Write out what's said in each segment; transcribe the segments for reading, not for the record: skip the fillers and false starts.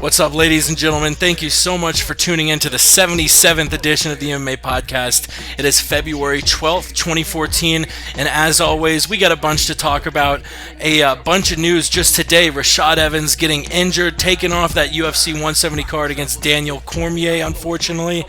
What's up, ladies and gentlemen? Thank you so much for tuning in to the 77th edition of the MMA Podcast. It is February 12th, 2014, and as always, we got a bunch to talk about. A bunch of news just today. Rashad Evans getting injured, taken off that UFC 170 card against Daniel Cormier, unfortunately.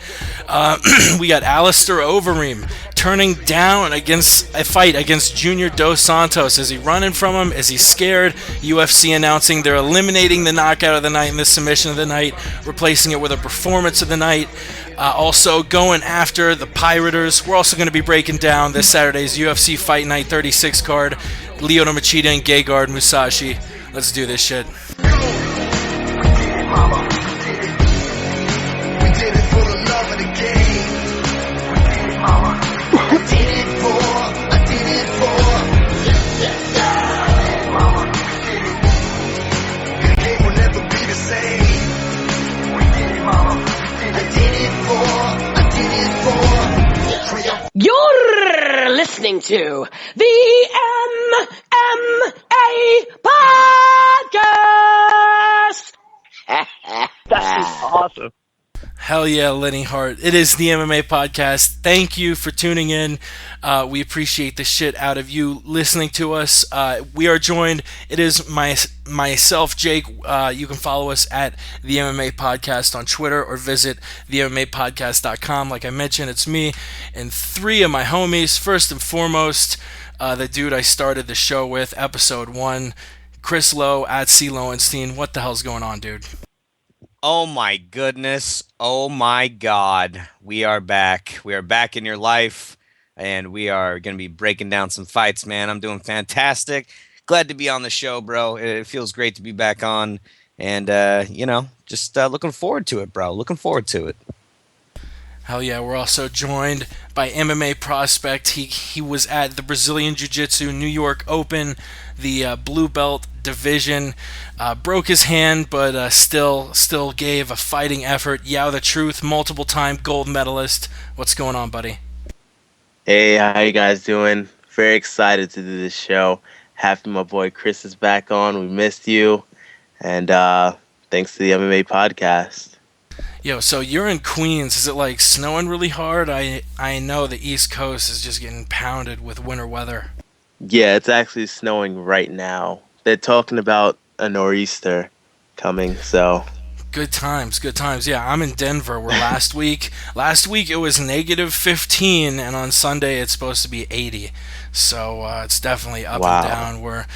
We got Alistair Overeem turning down against a fight against Junior Dos Santos. Is he running from him? Is he scared? UFC announcing they're eliminating the knockout of the night and the submission of the night, replacing it with a performance of the night. Also going after the Pirators. We're also going to be breaking down this Saturday's UFC Fight Night 36 card, Lyoto Machida and Gegard Mousasi. Let's do this shit. You're listening to the MMA Podcast! That is awesome. Hell yeah, Lenny Hart. It is the MMA Podcast. Thank you for tuning in. We appreciate the shit out of you listening to us. We are joined. It is myself, Jake. You can follow us at the MMA Podcast on Twitter or visit themmapodcast.com. Like I mentioned, it's me and three of my homies. First and foremost, the dude I started the show with, episode 1, Chris Lowe at C. Lowenstein. What the hell's going on, dude? Oh my goodness. Oh my God. We are back. We are back in your life, and we are going to be breaking down some fights, man. I'm doing fantastic. Glad to be on the show, bro. It feels great to be back on, and, just looking forward to it, bro. Looking forward to it. Hell yeah. We're also joined by MMA prospect. He was at the Brazilian Jiu-Jitsu New York Open, the blue belt division. Broke his hand, but still gave a fighting effort. Yao the Truth, multiple-time gold medalist. What's going on, buddy? Hey, how you guys doing? Very excited to do this show. Happy my boy Chris is back on. We missed you. And thanks to the MMA Podcast. Yo, so you're in Queens. Is it like snowing really hard? I know the East Coast is just getting pounded with winter weather. Yeah, it's actually snowing right now. They're talking about a nor'easter coming, so... Good times. Yeah, I'm in Denver where last week it was negative 15, and on Sunday it's supposed to be 80. So it's definitely up and down. We're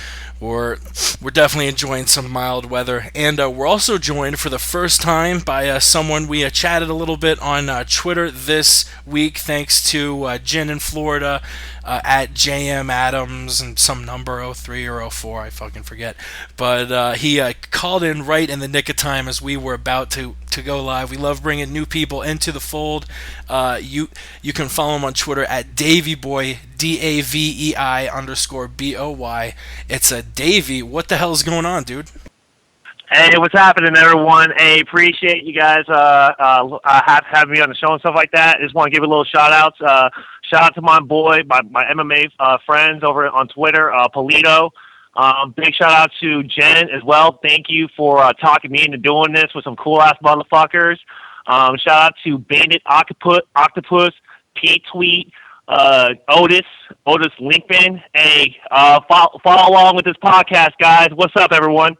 definitely enjoying some mild weather, and we're also joined for the first time by someone we chatted a little bit on Twitter this week, thanks to Jen in Florida at JM Adams and some number 03 or 04, I fucking forget. But he called in right in the nick of time as we were about to go live. We love bringing new people into the fold. You can follow him on Twitter at DaveyBoy, DAVEI_BOY. It's a Davey. What the hell is going on, dude? Hey, what's happening, everyone? Hey, appreciate you guys having me on the show and stuff like that. I just want to give a little shout-outs. Shout out to my boy, my MMA friends over on Twitter, Polito. Big shout-out to Jen as well. Thank you for talking me into doing this with some cool-ass motherfuckers. Shout-out to Bandit Octopus, Pete Tweet, Otis Linkman. Hey, follow along with this podcast, guys. What's up, everyone?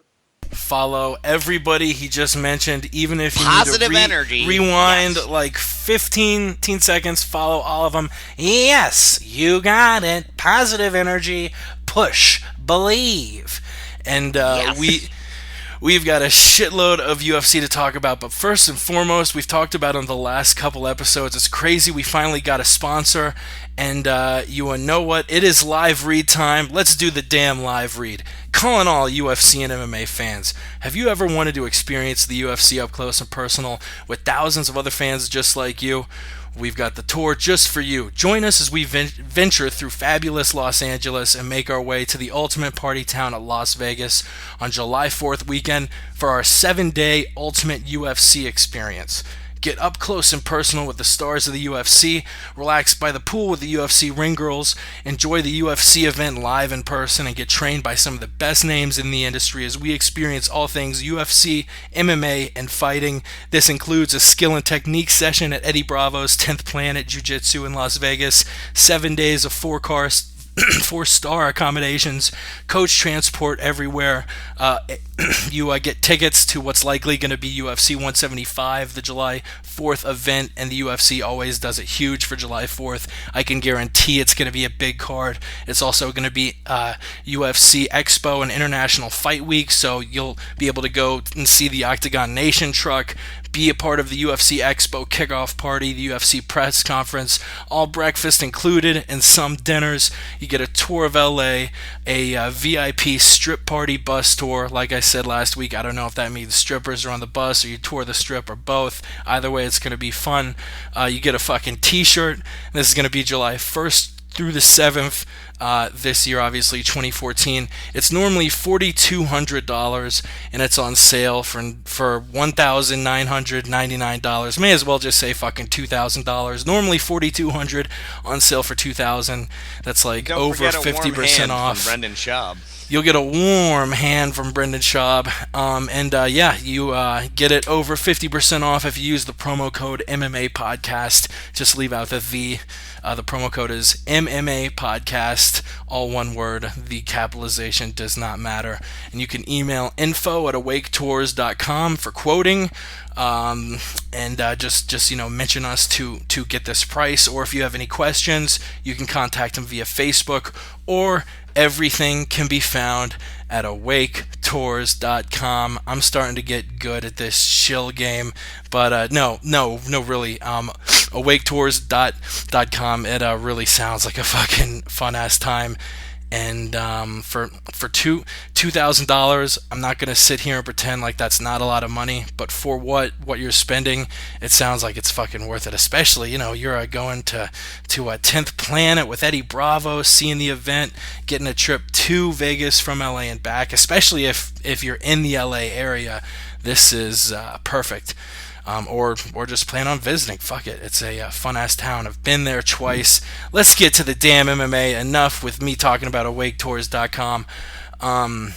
Follow everybody he just mentioned, even if you Positive need to energy. Rewind Yes. like 15 seconds, follow all of them. Yes, you got it. Positive energy, push, believe. And Yes. we've got a shitload of UFC to talk about, but first and foremost, we've talked about on the last couple episodes, it's crazy we finally got a sponsor, and you know what? It is live read time. Let's do the damn live read. Calling all UFC and MMA fans. Have you ever wanted to experience the UFC up close and personal with thousands of other fans just like you? We've got the tour just for you. Join us as we venture through fabulous Los Angeles and make our way to the ultimate party town of Las Vegas on July 4th weekend for our 7-day ultimate UFC experience. Get up close and personal with the stars of the UFC, relax by the pool with the UFC ring girls, enjoy the UFC event live in person, and get trained by some of the best names in the industry as we experience all things UFC, MMA, and fighting. This includes a skill and technique session at Eddie Bravo's 10th Planet Jiu-Jitsu in Las Vegas, 7 days of four-star accommodations, coach transport everywhere. You get tickets to what's likely going to be UFC 175, the July 4th event, and the UFC always does it huge for July 4th. I can guarantee it's going to be a big card. It's also going to be UFC Expo and International Fight Week, so you'll be able to go and see the Octagon Nation truck, be a part of the UFC Expo kickoff party, the UFC press conference, all breakfast included, and some dinners. You get a tour of LA, a VIP strip party bus tour. Like I said last week, I don't know if that means strippers are on the bus or you tour the strip or both. Either way, it's going to be fun. You get a fucking t-shirt. This is going to be July 1st through the 7th. This year, obviously 2014. It's normally $4,200 and it's on sale for $1,999. May as well just say fucking $2,000. Normally $4,200, on sale for $2,000. That's like over 50% off. From Brendan Schaub. You'll get a warm hand from Brendan Schaub. You get it over 50% off if you use the promo code MMA Podcast. Just leave out the V. The promo code is MMA Podcast, all one word. The capitalization does not matter. And you can email info@awaketours.com for quoting. Just mention us to get this price. Or if you have any questions, you can contact them via Facebook, or everything can be found at awaketours.com. I'm starting to get good at this shill game, but no, really. Awaketours.com. It really sounds like a fucking fun-ass time. And for $2,000, I'm not going to sit here and pretend like that's not a lot of money, but for what you're spending, it sounds like it's fucking worth it. Especially, you're going to a 10th Planet with Eddie Bravo, seeing the event, getting a trip to Vegas from LA and back. Especially if you're in the LA area, this is perfect. Or just plan on visiting. Fuck it. It's a fun-ass town. I've been there twice. Let's get to the damn MMA. Enough with me talking about awaketours.com. The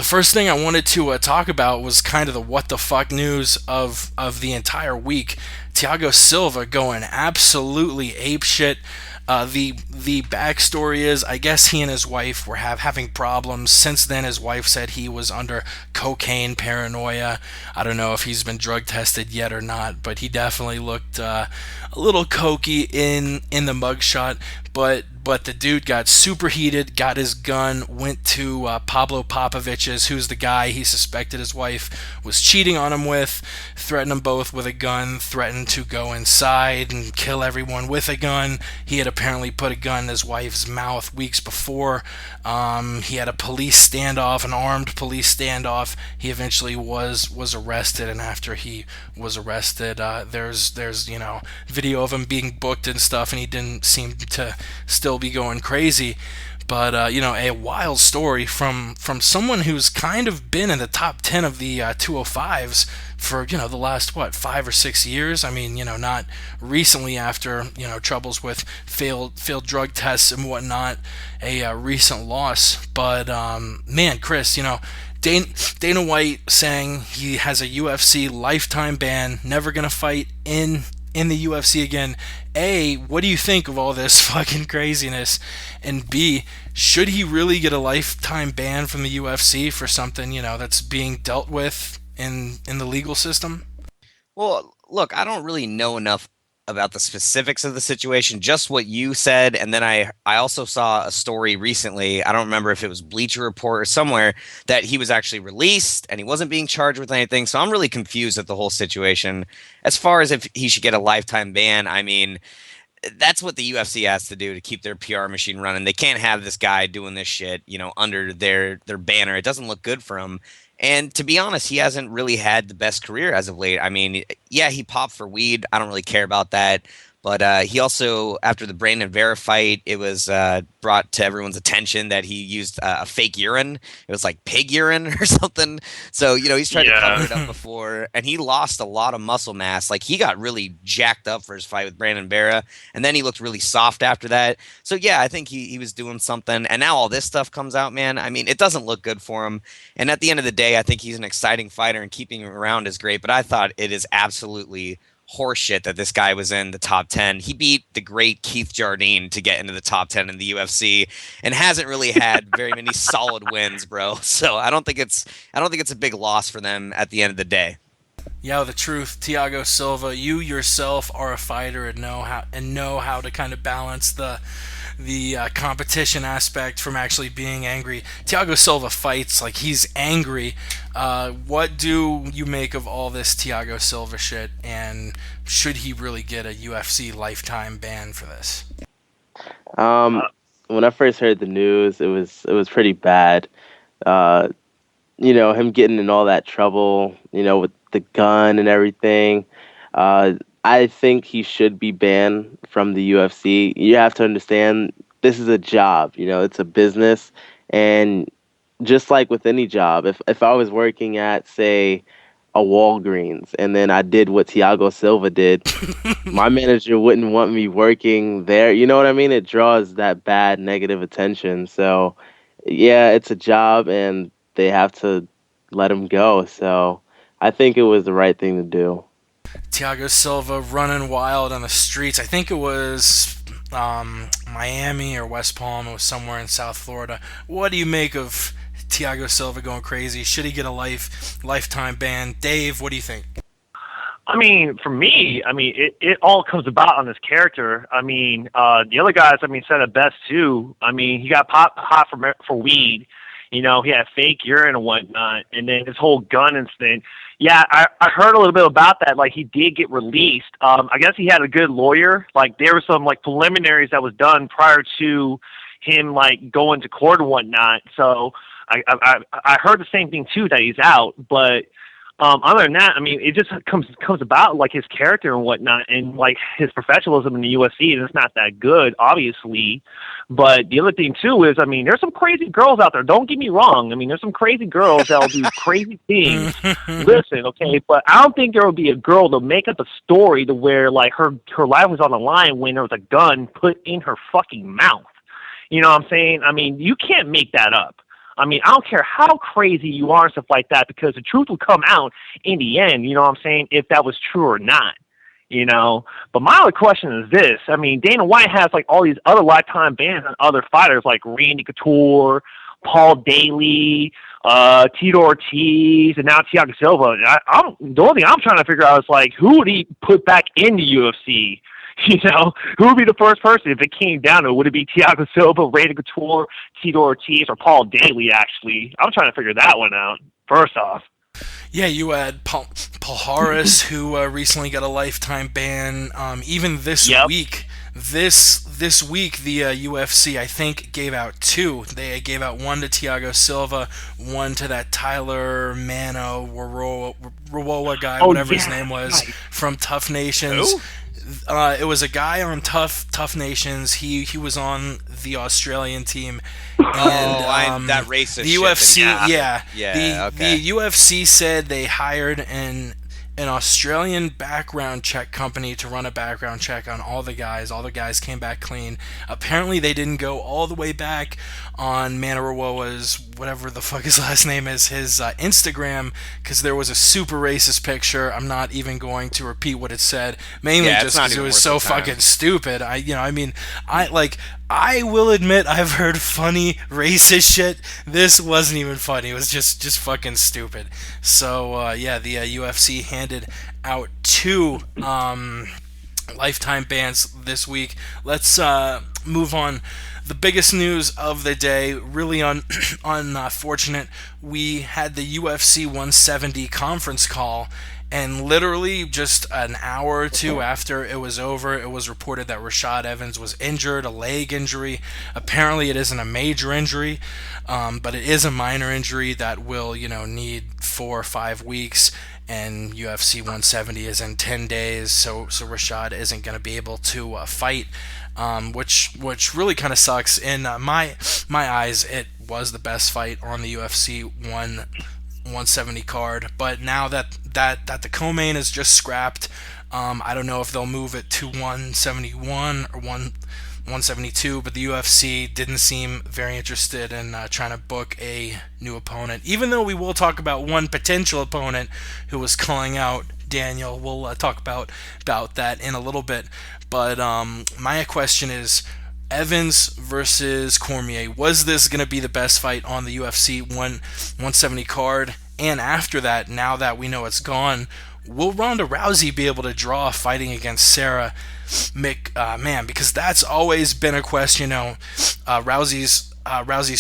first thing I wanted to talk about was kind of the what the fuck news of the entire week. Thiago Silva going absolutely apeshit. The backstory is, I guess he and his wife were having problems. Since then, his wife said he was under cocaine paranoia. I don't know if he's been drug tested yet or not, but he definitely looked a little cokey in the mugshot. But the dude got super heated, got his gun, went to Pablo Popovich's, who's the guy he suspected his wife was cheating on him with, threatened them both with a gun, threatened to go inside and kill everyone with a gun. He had apparently put a gun in his wife's mouth weeks before. He had a police standoff, an armed police standoff. He eventually was arrested, and after he was arrested, there's video of him being booked and stuff, and he didn't seem to still be going crazy. But a wild story from someone who's kind of been in the top 10 of the 205s for the last 5 or 6 years. I mean, not recently after troubles with failed drug tests and whatnot, a recent loss. But man, Chris, Dana White saying he has a UFC lifetime ban, never gonna fight in the UFC again. A, what do you think of all this fucking craziness? And B, should he really get a lifetime ban from the UFC for something, that's being dealt with in the legal system? Well, look, I don't really know enough about the specifics of the situation, just what you said. And then I also saw a story recently, I don't remember if it was Bleacher Report or somewhere, that he was actually released and he wasn't being charged with anything. So I'm really confused at the whole situation. As far as if he should get a lifetime ban, I mean, that's what the UFC has to do to keep their PR machine running. They can't have this guy doing this shit, under their banner. It doesn't look good for him. And to be honest, he hasn't really had the best career as of late. I mean, yeah, he popped for weed. I don't really care about that. But he also, after the Brandon Vera fight, it was brought to everyone's attention that he used a fake urine. It was like pig urine or something. So, he's tried to cover it up before, and he lost a lot of muscle mass. Like, he got really jacked up for his fight with Brandon Vera, and then he looked really soft after that. So, yeah, I think he was doing something, and now all this stuff comes out, man. I mean, it doesn't look good for him, and at the end of the day, I think he's an exciting fighter, and keeping him around is great, but I thought it is absolutely horseshit that this guy was in the top 10. He beat the great Keith Jardine to get into the top 10 in the UFC and hasn't really had very many solid wins, bro. So I don't think it's a big loss for them at the end of the day. Yeah, the truth, Thiago Silva, you yourself are a fighter and know how to kind of balance the competition aspect from actually being angry. Thiago Silva fights like he's angry. What do you make of all this Thiago Silva shit, and should he really get a UFC lifetime ban for this? When I first heard the news, it was pretty bad. Him getting in all that trouble, with the gun and everything. I think he should be banned from the UFC. You have to understand, this is a job, it's a business. And just like with any job, if I was working at, say, a Walgreens and then I did what Thiago Silva did, my manager wouldn't want me working there. You know what I mean? It draws that bad negative attention. So, yeah, it's a job and they have to let him go. So I think it was the right thing to do. Thiago Silva running wild on the streets. I think it was Miami or West Palm. It was somewhere in South Florida. What do you make of Thiago Silva going crazy? Should he get a lifetime ban? Dave, what do you think? I mean, for me, it all comes about on his character. The other guys, said it best too. He got hot for weed. He had fake urine and whatnot, and then his whole gun incident. Yeah, I heard a little bit about that. Like, he did get released. I guess he had a good lawyer. Like, there were some preliminaries that was done prior to him going to court and whatnot. So I heard the same thing too, that he's out. But other than that, it just comes about his character and whatnot, and his professionalism in the UFC, and it's not that good, obviously. But the other thing too is, there's some crazy girls out there. Don't get me wrong. There's some crazy girls that'll do crazy things. Listen, okay, but I don't think there will be a girl to make up a story to where her life was on the line when there was a gun put in her fucking mouth. You know what I'm saying? You can't make that up. I don't care how crazy you are and stuff like that, because the truth will come out in the end, if that was true or not, But my other question is this. Dana White has all these other lifetime bans on other fighters like Randy Couture, Paul Daly, Tito Ortiz, and now Thiago Silva. The only thing I'm trying to figure out is who would he put back in the UFC? Who would be the first person if it came down to it? Would it be Thiago Silva, Randy Couture, Tito Ortiz, or Paul Daly, actually? I'm trying to figure that one out, first off. Yeah, you had Paul Harris, who recently got a lifetime ban. Even this week, this week, the UFC, I think, gave out two. They gave out one to Thiago Silva, one to that Tyler Mano Rawola guy, whatever his name was, from Tough Nations. Who? It was a guy on Tough Nations. He was on the Australian team. And, that racist the UFC, shit. The UFC said they hired an Australian background check company to run a background check on all the guys. All the guys came back clean. Apparently, they didn't go all the way back on Manarawoa's, whatever the fuck his last name is, his Instagram, because there was a super racist picture. I'm not even going to repeat what it said, mainly just because it was so fucking stupid. I will admit I've heard funny racist shit. This wasn't even funny. It was just fucking stupid. So the UFC handed out two lifetime bans this week. Let's move on. The biggest news of the day, really unfortunate. We had the UFC 170 conference call, and literally just an hour or two after it was over, it was reported that Rashad Evans was injured, a leg injury. Apparently it isn't a major injury, but it is a minor injury that will, need 4 or 5 weeks. and UFC 170 is in 10 days, so Rashad isn't going to be able to fight, which really kind of sucks. In my eyes, it was the best fight on the UFC 170 card, but now that the co-main is just scrapped, I don't know if they'll move it to 171 or 172, but the UFC didn't seem very interested in trying to book a new opponent, even though we will talk about one potential opponent who was calling out Daniel. We'll talk about that in a little bit, but my question is, Evans versus Cormier, was this going to be the best fight on the UFC 170 card? And after that, now that we know it's gone, will Ronda Rousey be able to draw fighting against Sarah McMahon? Because that's always been a question. Rousey's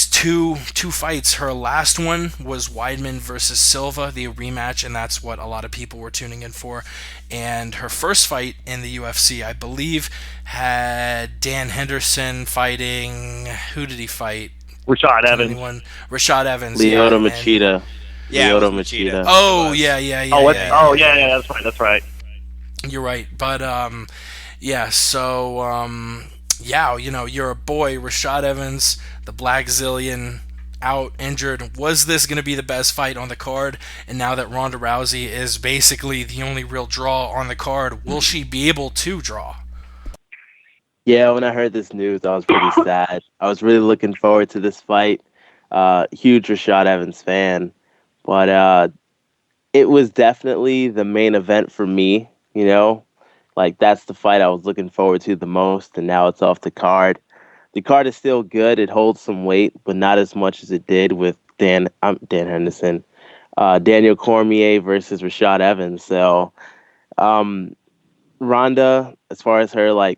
two fights. Her last one was Weidman versus Silva, the rematch, and that's what a lot of people were tuning in for. And her first fight in the UFC, I believe, had Dan Henderson fighting. Who did he fight? Rashad Evans. Rashad Evans. Lyoto Machida. Yeah, Lyoto Machida. Oh, yeah. Yeah, that's right. You're right. But, your boy, Rashad Evans, the Black Zillion, out injured. Was this going to be the best fight on the card? And now that Ronda Rousey is basically the only real draw on the card, will she be able to draw? Yeah, when I heard this news, I was pretty sad. I was really looking forward to this fight. Huge Rashad Evans fan. But it was definitely the main event for me, Like, that's the fight I was looking forward to the most, and now it's off the card. The card is still good. It holds some weight, but not as much as it did with Dan Henderson. Daniel Cormier versus Rashad Evans. So, Ronda, as far as her,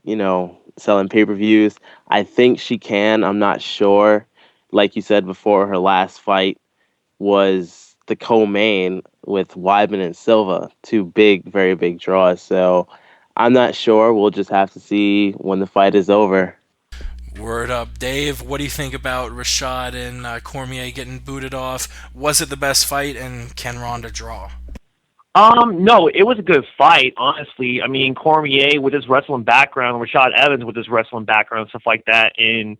selling pay-per-views, I think she can. I'm not sure. Like you said before, her last fight was the co-main with Weidman and Silva, two very big draws. So I'm not sure. We'll just have to see when the fight is over. Word up. Dave, what do you think about Rashad and Cormier getting booted off? Was it the best fight, and can Ronda draw? No, it was a good fight, honestly. I mean, Cormier with his wrestling background, Rashad Evans with his wrestling background, stuff like that, and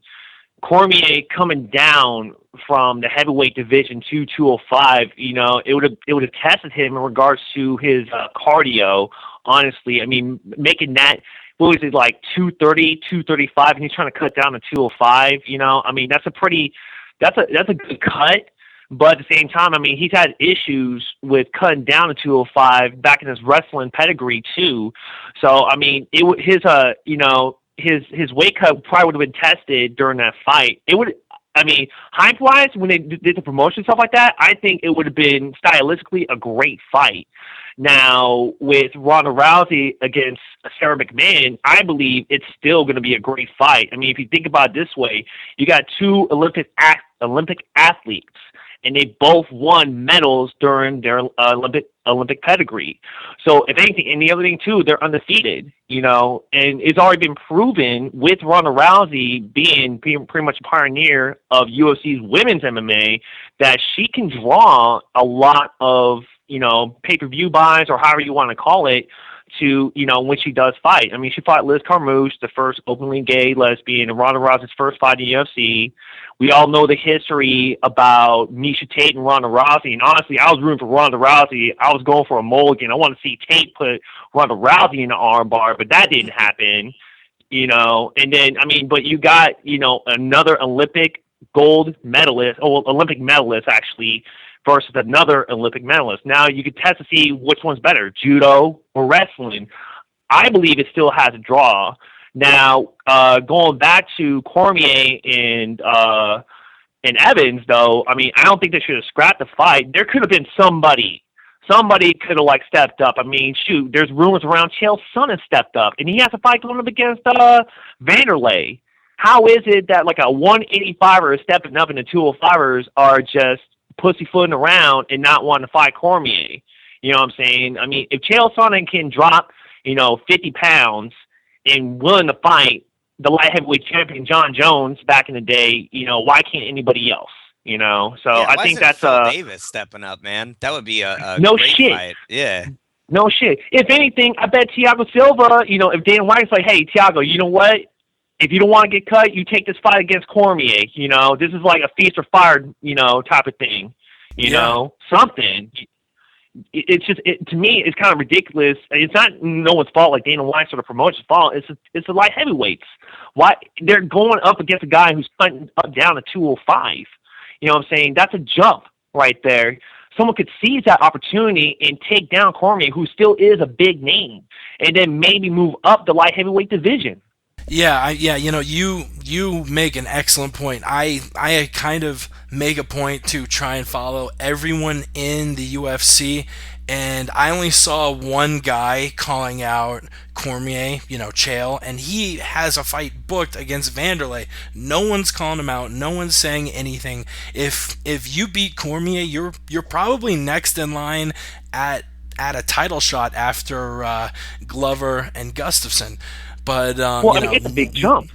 Cormier coming down from the heavyweight division to 205, it would have tested him in regards to his cardio. Honestly, I mean, making that, what was it, like 230, 235, and he's trying to cut down to 205. I mean, that's a good cut. But at the same time, I mean, he's had issues with cutting down to 205 back in his wrestling pedigree too. So I mean, his weight cut probably would have been tested during that fight. Hype-wise, when they did the promotion, stuff like that, I think it would have been stylistically a great fight. Now, with Ronda Rousey against Sarah McMahon, I believe it's still going to be a great fight. I mean, if you think about it this way, you got two Olympic athletes, and they both won medals during their Olympic pedigree. So if anything, and the other thing too, they're undefeated, and it's already been proven with Ronda Rousey being pretty much a pioneer of UFC's women's MMA that she can draw a lot of, pay-per-view buys, or however you want to call it, to, when she does fight. I mean, she fought Liz Carmouche, the first openly gay lesbian, and Ronda Rousey's first fight in the UFC. We all know the history about Miesha Tate and Ronda Rousey, and honestly, I was rooting for Ronda Rousey. I was going for a mulligan. I want to see Tate put Ronda Rousey in the armbar, but that didn't happen, and then, I mean, but you got, another Olympic medalist, actually, versus another Olympic medalist. Now you could test to see which one's better, judo or wrestling. I believe it still has a draw. Now, going back to Cormier and Evans, though, I mean, I don't think they should have scrapped the fight. There could have been somebody could have stepped up. I mean, shoot, there's rumors around Chael Sonnen stepped up, and he has a fight going up against Vanderlei. How is it that like a 185er stepping up and the 205ers are just pussyfooting around and not wanting to fight Cormier? You know what I'm saying? I mean, if Chael Sonnen can drop, 50 pounds and willing to fight the light heavyweight champion John Jones back in the day, why can't anybody else? So Yeah, I why think isn't that's Phil Davis stepping up, man? That would be a no great shit. fight. Yeah. No shit. If anything, I bet Thiago Silva, if Dana White's like, hey, Thiago, you know what? If you don't want to get cut, you take this fight against Cormier. This is like a feast or fire, type of thing. Something. It's just to me, it's kind of ridiculous. It's not no one's fault, like Dana White's or the promotion's fault. It's the light heavyweights. Why they're going up against a guy who's cutting up down to 205? You know what I'm saying? That's a jump right there. Someone could seize that opportunity and take down Cormier, who still is a big name, and then maybe move up the light heavyweight division. Yeah, you make an excellent point. I kind of make a point to try and follow everyone in the UFC, and I only saw one guy calling out Cormier, Chael, and he has a fight booked against Vanderlei. No one's calling him out. No one's saying anything. If you beat Cormier, you're probably next in line at a title shot after Glover and Gustafsson. But it's a big jump.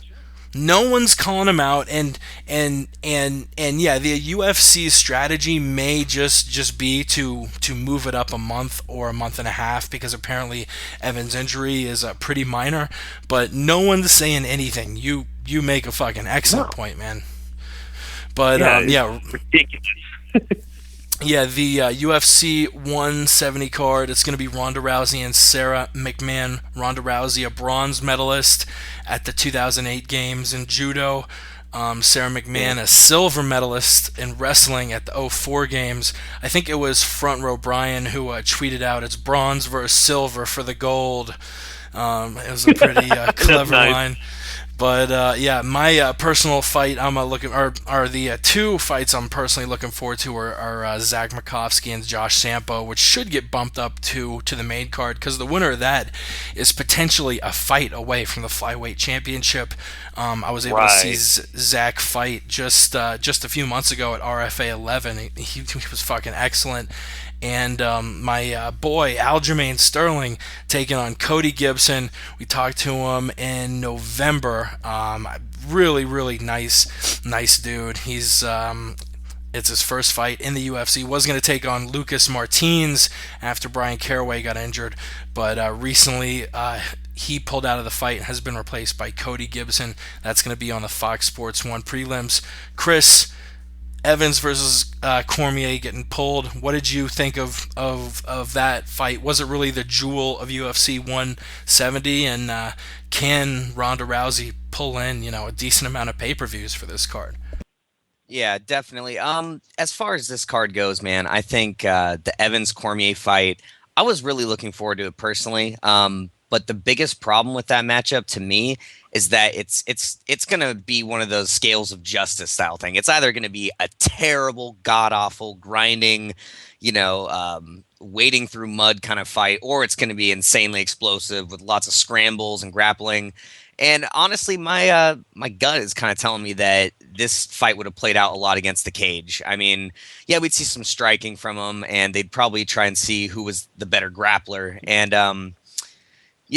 No one's calling him out, and yeah, the UFC's strategy may just be to move it up a month or a month and a half, because apparently Evans' injury is pretty minor. But no one's saying anything. You make a fucking excellent point, man. But ridiculous. Yeah, the UFC 170 card, it's going to be Ronda Rousey and Sarah McMahon. Ronda Rousey, a bronze medalist at the 2008 Games in judo. Sarah McMahon, a silver medalist in wrestling at the 04 Games. I think it was Front Row Brian who tweeted out, it's bronze versus silver for the gold. It was a pretty clever line. But my personal fight I'm looking are the two fights I'm personally looking forward to are Zach Makovsky and Josh Sampo, which should get bumped up to the main card, because the winner of that is potentially a fight away from the flyweight championship. I was able to see Zach fight just a few months ago at RFA 11. He was fucking excellent. And my boy Aljamain Sterling taking on Cody Gibson. We talked to him in November. Really, really nice dude. He's it's his first fight in the UFC. He was going to take on Lucas Martins after Brian Caraway got injured, but recently he pulled out of the fight and has been replaced by Cody Gibson. That's going to be on the Fox Sports 1 prelims. Chris, Evans versus Cormier getting pulled. What did you think of that fight? Was it really the jewel of UFC 170? And can Ronda Rousey pull in, a decent amount of pay-per-views for this card? Yeah, definitely. As far as this card goes, man, I think the Evans Cormier fight, I was really looking forward to it personally. But the biggest problem with that matchup to me is that it's going to be one of those scales of justice style thing. It's either going to be a terrible, god-awful, grinding, wading through mud kind of fight, or it's going to be insanely explosive with lots of scrambles and grappling. And honestly, my gut is kind of telling me that this fight would have played out a lot against the cage. I mean, yeah, we'd see some striking from them, and they'd probably try and see who was the better grappler. And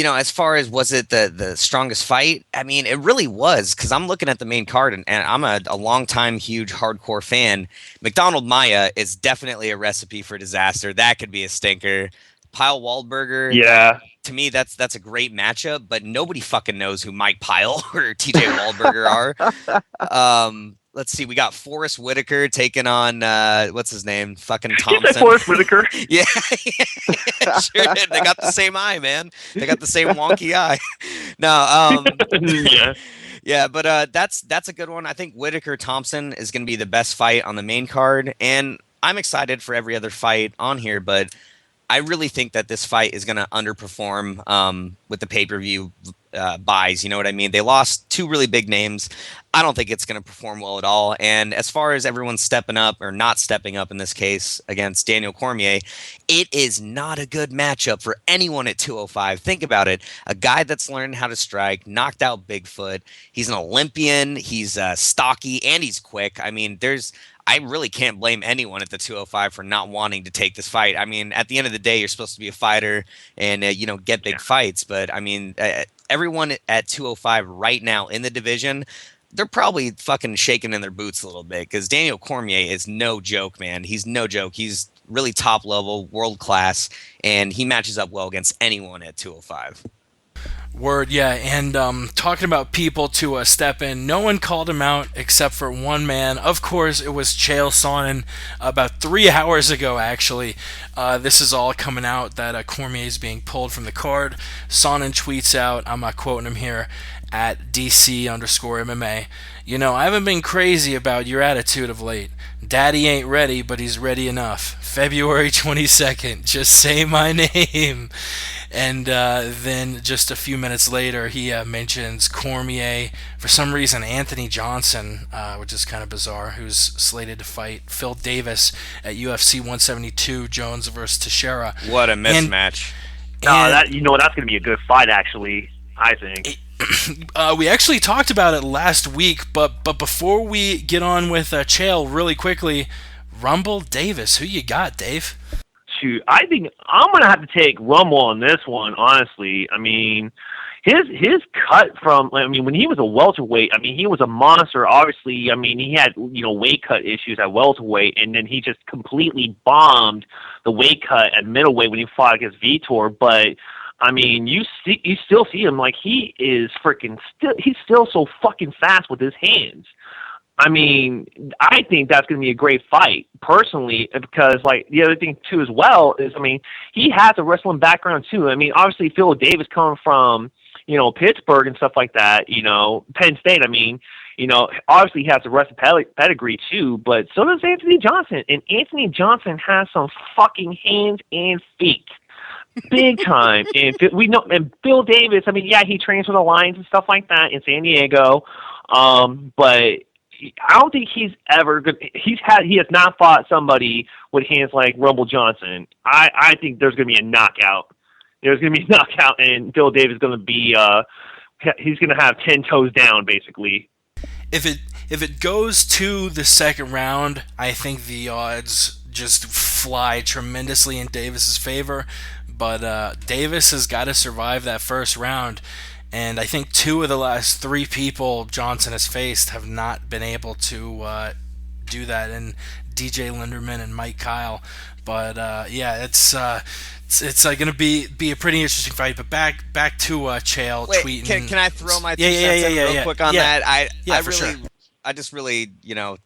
as far as was it the strongest fight, I mean, it really was, because I'm looking at the main card, and I'm a longtime huge hardcore fan. McDonald Maya is definitely a recipe for disaster. That could be a stinker. Pyle Waldberger, yeah. To me, that's a great matchup, but nobody fucking knows who Mike Pyle or TJ Waldberger are. Let's see, we got Forrest Whitaker taking on what's his name? Fucking Thompson. Forrest Whitaker. Yeah, sure did. They got the same eye, man. They got the same wonky eye. No, yeah. Yeah, but that's a good one. I think Whitaker Thompson is going to be the best fight on the main card, and I'm excited for every other fight on here, but I really think that this fight is going to underperform with the pay-per-view buys. You know what I mean? They lost two really big names. I don't think it's going to perform well at all. And as far as everyone stepping up or not stepping up in this case against Daniel Cormier, it is not a good matchup for anyone at 205. Think about it. A guy that's learned how to strike, knocked out Bigfoot. He's an Olympian. He's stocky and he's quick. I mean, I really can't blame anyone at the 205 for not wanting to take this fight. I mean, at the end of the day, you're supposed to be a fighter and, get big fights. But, I mean, everyone at 205 right now in the division, they're probably fucking shaking in their boots a little bit because Daniel Cormier is no joke, man. He's no joke. He's really top level, world class, and he matches up well against anyone at 205. Word, yeah, and talking about people to step in, no one called him out except for one man. Of course, it was Chael Sonnen about 3 hours ago, actually. This is all coming out that Cormier is being pulled from the card. Sonnen tweets out, I'm not quoting him here, at DC_MMA. You know, I haven't been crazy about your attitude of late. Daddy ain't ready, but he's ready enough. February 22nd, just say my name. And then just a few minutes later, he mentions Cormier. For some reason, Anthony Johnson, which is kind of bizarre, who's slated to fight Phil Davis at UFC 172, Jones versus Teixeira. What a mismatch. That's going to be a good fight, actually, I think. We actually talked about it last week, but before we get on with Chael, really quickly, Rumble Davis, who you got, Dave? Shoot, I think I'm going to have to take Rumble on this one, honestly. I mean, his cut from, when he was a welterweight, he was a monster, obviously. He had, weight cut issues at welterweight, and then he just completely bombed the weight cut at middleweight when he fought against Vitor, but you still see him, like, he is he's still so fucking fast with his hands. I think that's going to be a great fight, personally, because, like, the other thing, too, as well, is, he has a wrestling background, too. Obviously, Phil Davis coming from, Pittsburgh and stuff like that, Penn State, obviously he has a wrestling pedigree, too, but so does Anthony Johnson, and Anthony Johnson has some fucking hands and feet. Big time. And we know, and Phil Davis, he trains with the Lions and stuff like that in San Diego, but I don't think he's ever good. He has not fought somebody with hands like Rumble Johnson. I think there's going to be a knockout. There's going to be a knockout, and Phil Davis is going to be he's going to have 10 toes down, basically. If it goes to the second round, I think the odds just fly tremendously in Davis's favor. But Davis has got to survive that first round. And I think 2 of the last 3 people Johnson has faced have not been able to do that, and DJ Linderman and Mike Kyle. But it's going to be a pretty interesting fight. But back to Chael tweeting. Can I throw my 2 cents in real quick on that? I just really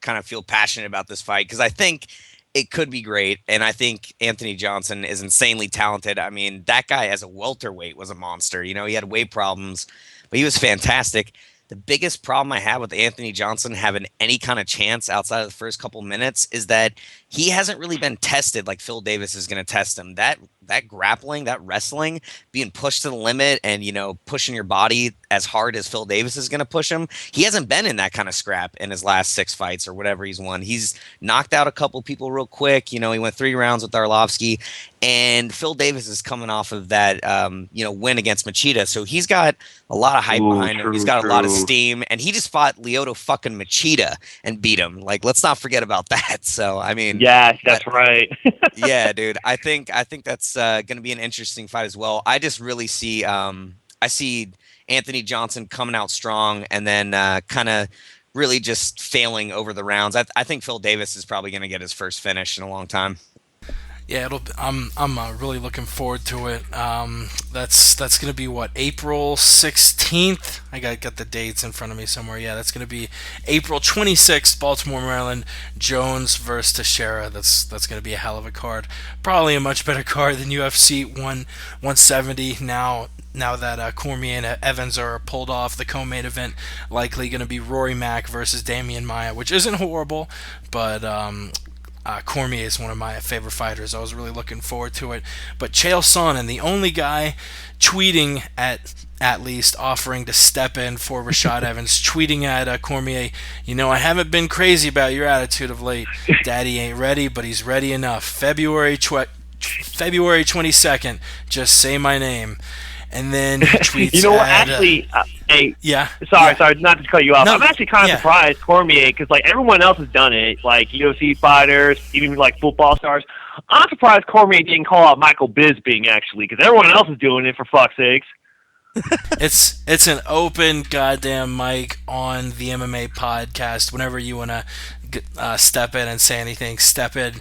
kind of feel passionate about this fight because I think it could be great, and I think Anthony Johnson is insanely talented. That guy as a welterweight was a monster. He had weight problems, but he was fantastic. The biggest problem I have with Anthony Johnson having any kind of chance outside of the first couple minutes is that he hasn't really been tested like Phil Davis is going to test him. That grappling, that wrestling, being pushed to the limit and, pushing your body as hard as Phil Davis is going to push him, he hasn't been in that kind of scrap in his last 6 fights or whatever he's won. He's knocked out a couple people real quick. He went 3 rounds with Arlovsky, and Phil Davis is coming off of that, win against Machida. So he's got a lot of hype behind him. He's got a lot of steam, and he just fought Lyoto fucking Machida and beat him. Like, let's not forget about that. So, yeah, that's right. Yeah, dude. I think that's going to be an interesting fight as well. I just really see I see Anthony Johnson coming out strong and then kind of really just failing over the rounds. I think Phil Davis is probably going to get his first finish in a long time. Yeah, I'm really looking forward to it. That's going to be April 16th. I got the dates in front of me somewhere. Yeah, that's going to be April 26th, Baltimore, Maryland. Jones versus Teixeira. That's going to be a hell of a card. Probably a much better card than UFC 170 now that Cormier and Evans are pulled off. The co-main event likely going to be Rory Mack versus Damian Maia, which isn't horrible, but Cormier is one of my favorite fighters. I was really looking forward to it. But Chael Sonnen, the only guy tweeting at least offering to step in for Rashad Evans, tweeting at Cormier, I haven't been crazy about your attitude of late. Daddy ain't ready, but he's ready enough. February 22nd, just say my name. And then he tweets sorry, not to cut you off. No, I'm actually kind of surprised Cormier, because like everyone else has done it, like UFC fighters, even like football stars. I'm surprised Cormier didn't call out Michael Bisping, actually, because everyone else is doing it, for fuck's sakes. It's an open goddamn mic on the MMA podcast. Whenever you want to step in and say anything, step in.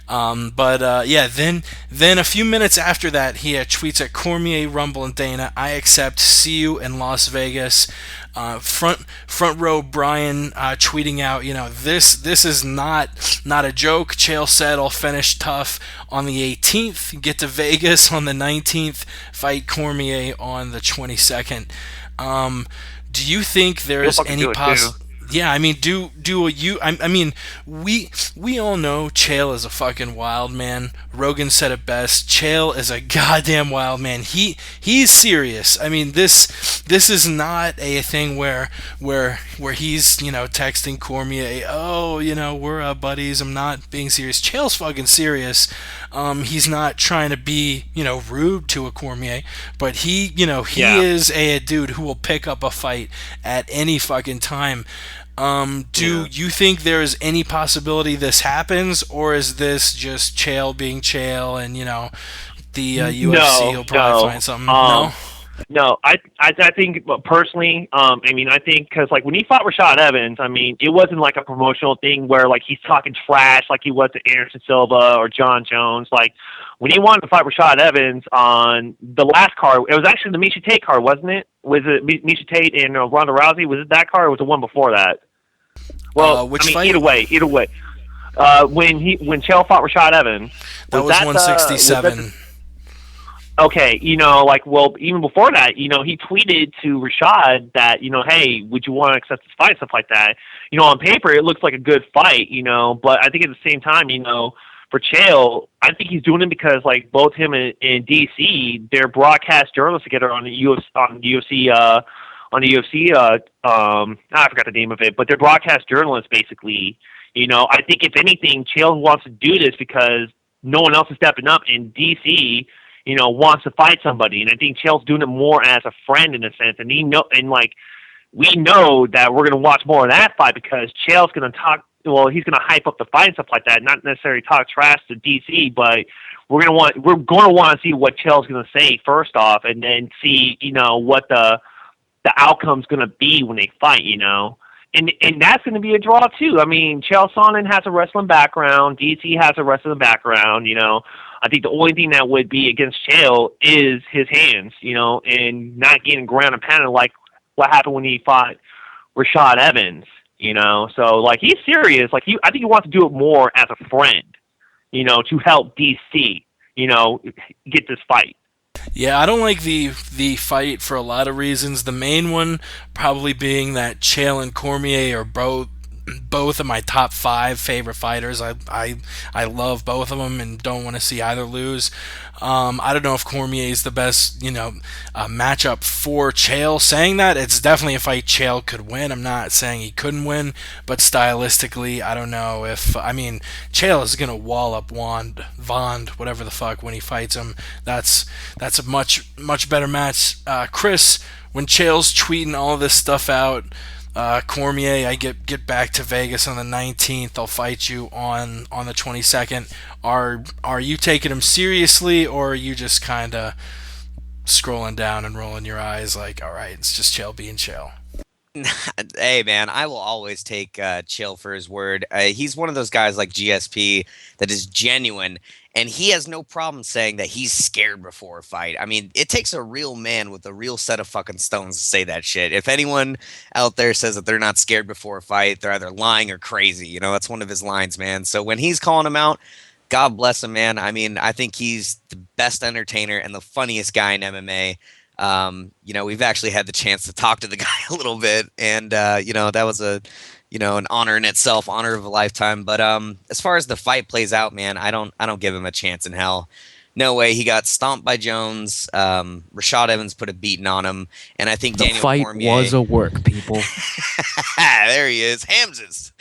Yeah, then a few minutes after that, he tweets at Cormier, Rumble, and Dana, "I accept. See you in Las Vegas." Front row Brian tweeting out, this is not a joke. Chael said I'll finish tough on the 18th, get to Vegas on the 19th, fight Cormier on the 22nd. Do you think there's any possibility? Yeah, I mean, I mean, we all know Chael is a fucking wild man. Rogan said it best. Chael is a goddamn wild man. He's serious. I mean, this is not a thing where he's texting Cormier, oh, we're buddies. I'm not being serious. Chael's fucking serious. He's not trying to be rude to a Cormier, but he is a dude who will pick up a fight at any fucking time. Do you think there's any possibility this happens, or is this just Chael being Chael and the UFC will probably find something? No, I think personally, I mean, I think because like when he fought Rashad Evans, I mean, it wasn't like a promotional thing where like he's talking trash like he was to Anderson Silva or John Jones. Like when he wanted to fight Rashad Evans on the last card, it was actually the Miesha Tate card, wasn't it? Was it Miesha Tate and Ronda Rousey? Was it that card, or was it the one before that? Well, which I mean, fight? Either way. When Chael fought Rashad Evans, that was 167. Okay, even before that, he tweeted to Rashad that, hey, would you want to accept this fight, stuff like that. On paper, it looks like a good fight, but I think at the same time, for Chael, I think he's doing it because, like, both him and DC, they're broadcast journalists together on the UFC, I forgot the name of it, but they're broadcast journalists, basically. I think if anything, Chael wants to do this because no one else is stepping up, and DC, wants to fight somebody, and I think Chael's doing it more as a friend in a sense, and we know that we're going to watch more of that fight because Chael's going to talk. Well, he's going to hype up the fight and stuff like that, not necessarily talk trash to DC, but we're going to want to see what Chael's going to say first off, and then see what the outcome's going to be when they fight, And that's going to be a draw, too. I mean, Chael Sonnen has a wrestling background. DC has a wrestling background, I think the only thing that would be against Chael is his hands, and not getting ground and pounded like what happened when he fought Rashad Evans, So, like, he's serious. Like, I think he wants to do it more as a friend, to help DC, get this fight. Yeah, I don't like the fight for a lot of reasons. The main one probably being that Chael and Cormier are both of my top 5 favorite fighters. I love both of them and don't want to see either lose. I don't know if Cormier is the best matchup for Chael. Saying that, it's definitely a fight Chael could win. I'm not saying he couldn't win, but stylistically, I don't know if Chael is gonna wall up Vond, whatever the fuck, when he fights him. That's a much better match. Chris, when Chael's tweeting all this stuff out, Cormier, I get back to Vegas on the 19th. I'll fight you on the 22nd. Are you taking him seriously, or are you just kind of scrolling down and rolling your eyes like, all right, it's just Chael being Chael? Hey, man, I will always take Chael for his word. He's one of those guys like GSP that is genuine, and he has no problem saying that he's scared before a fight. I mean, it takes a real man with a real set of fucking stones to say that shit. If anyone out there says that they're not scared before a fight, they're either lying or crazy. That's one of his lines, man. So when he's calling him out, God bless him, man. I mean, I think he's the best entertainer and the funniest guy in MMA. We've actually had the chance to talk to the guy a little bit, and that was an honor in itself, honor of a lifetime. But as far as the fight plays out, man, I don't give him a chance in hell. No way. He got stomped by Jones. Rashad Evans put a beating on him, and I think Daniel Cormier was a work, people. There he is, Hamses.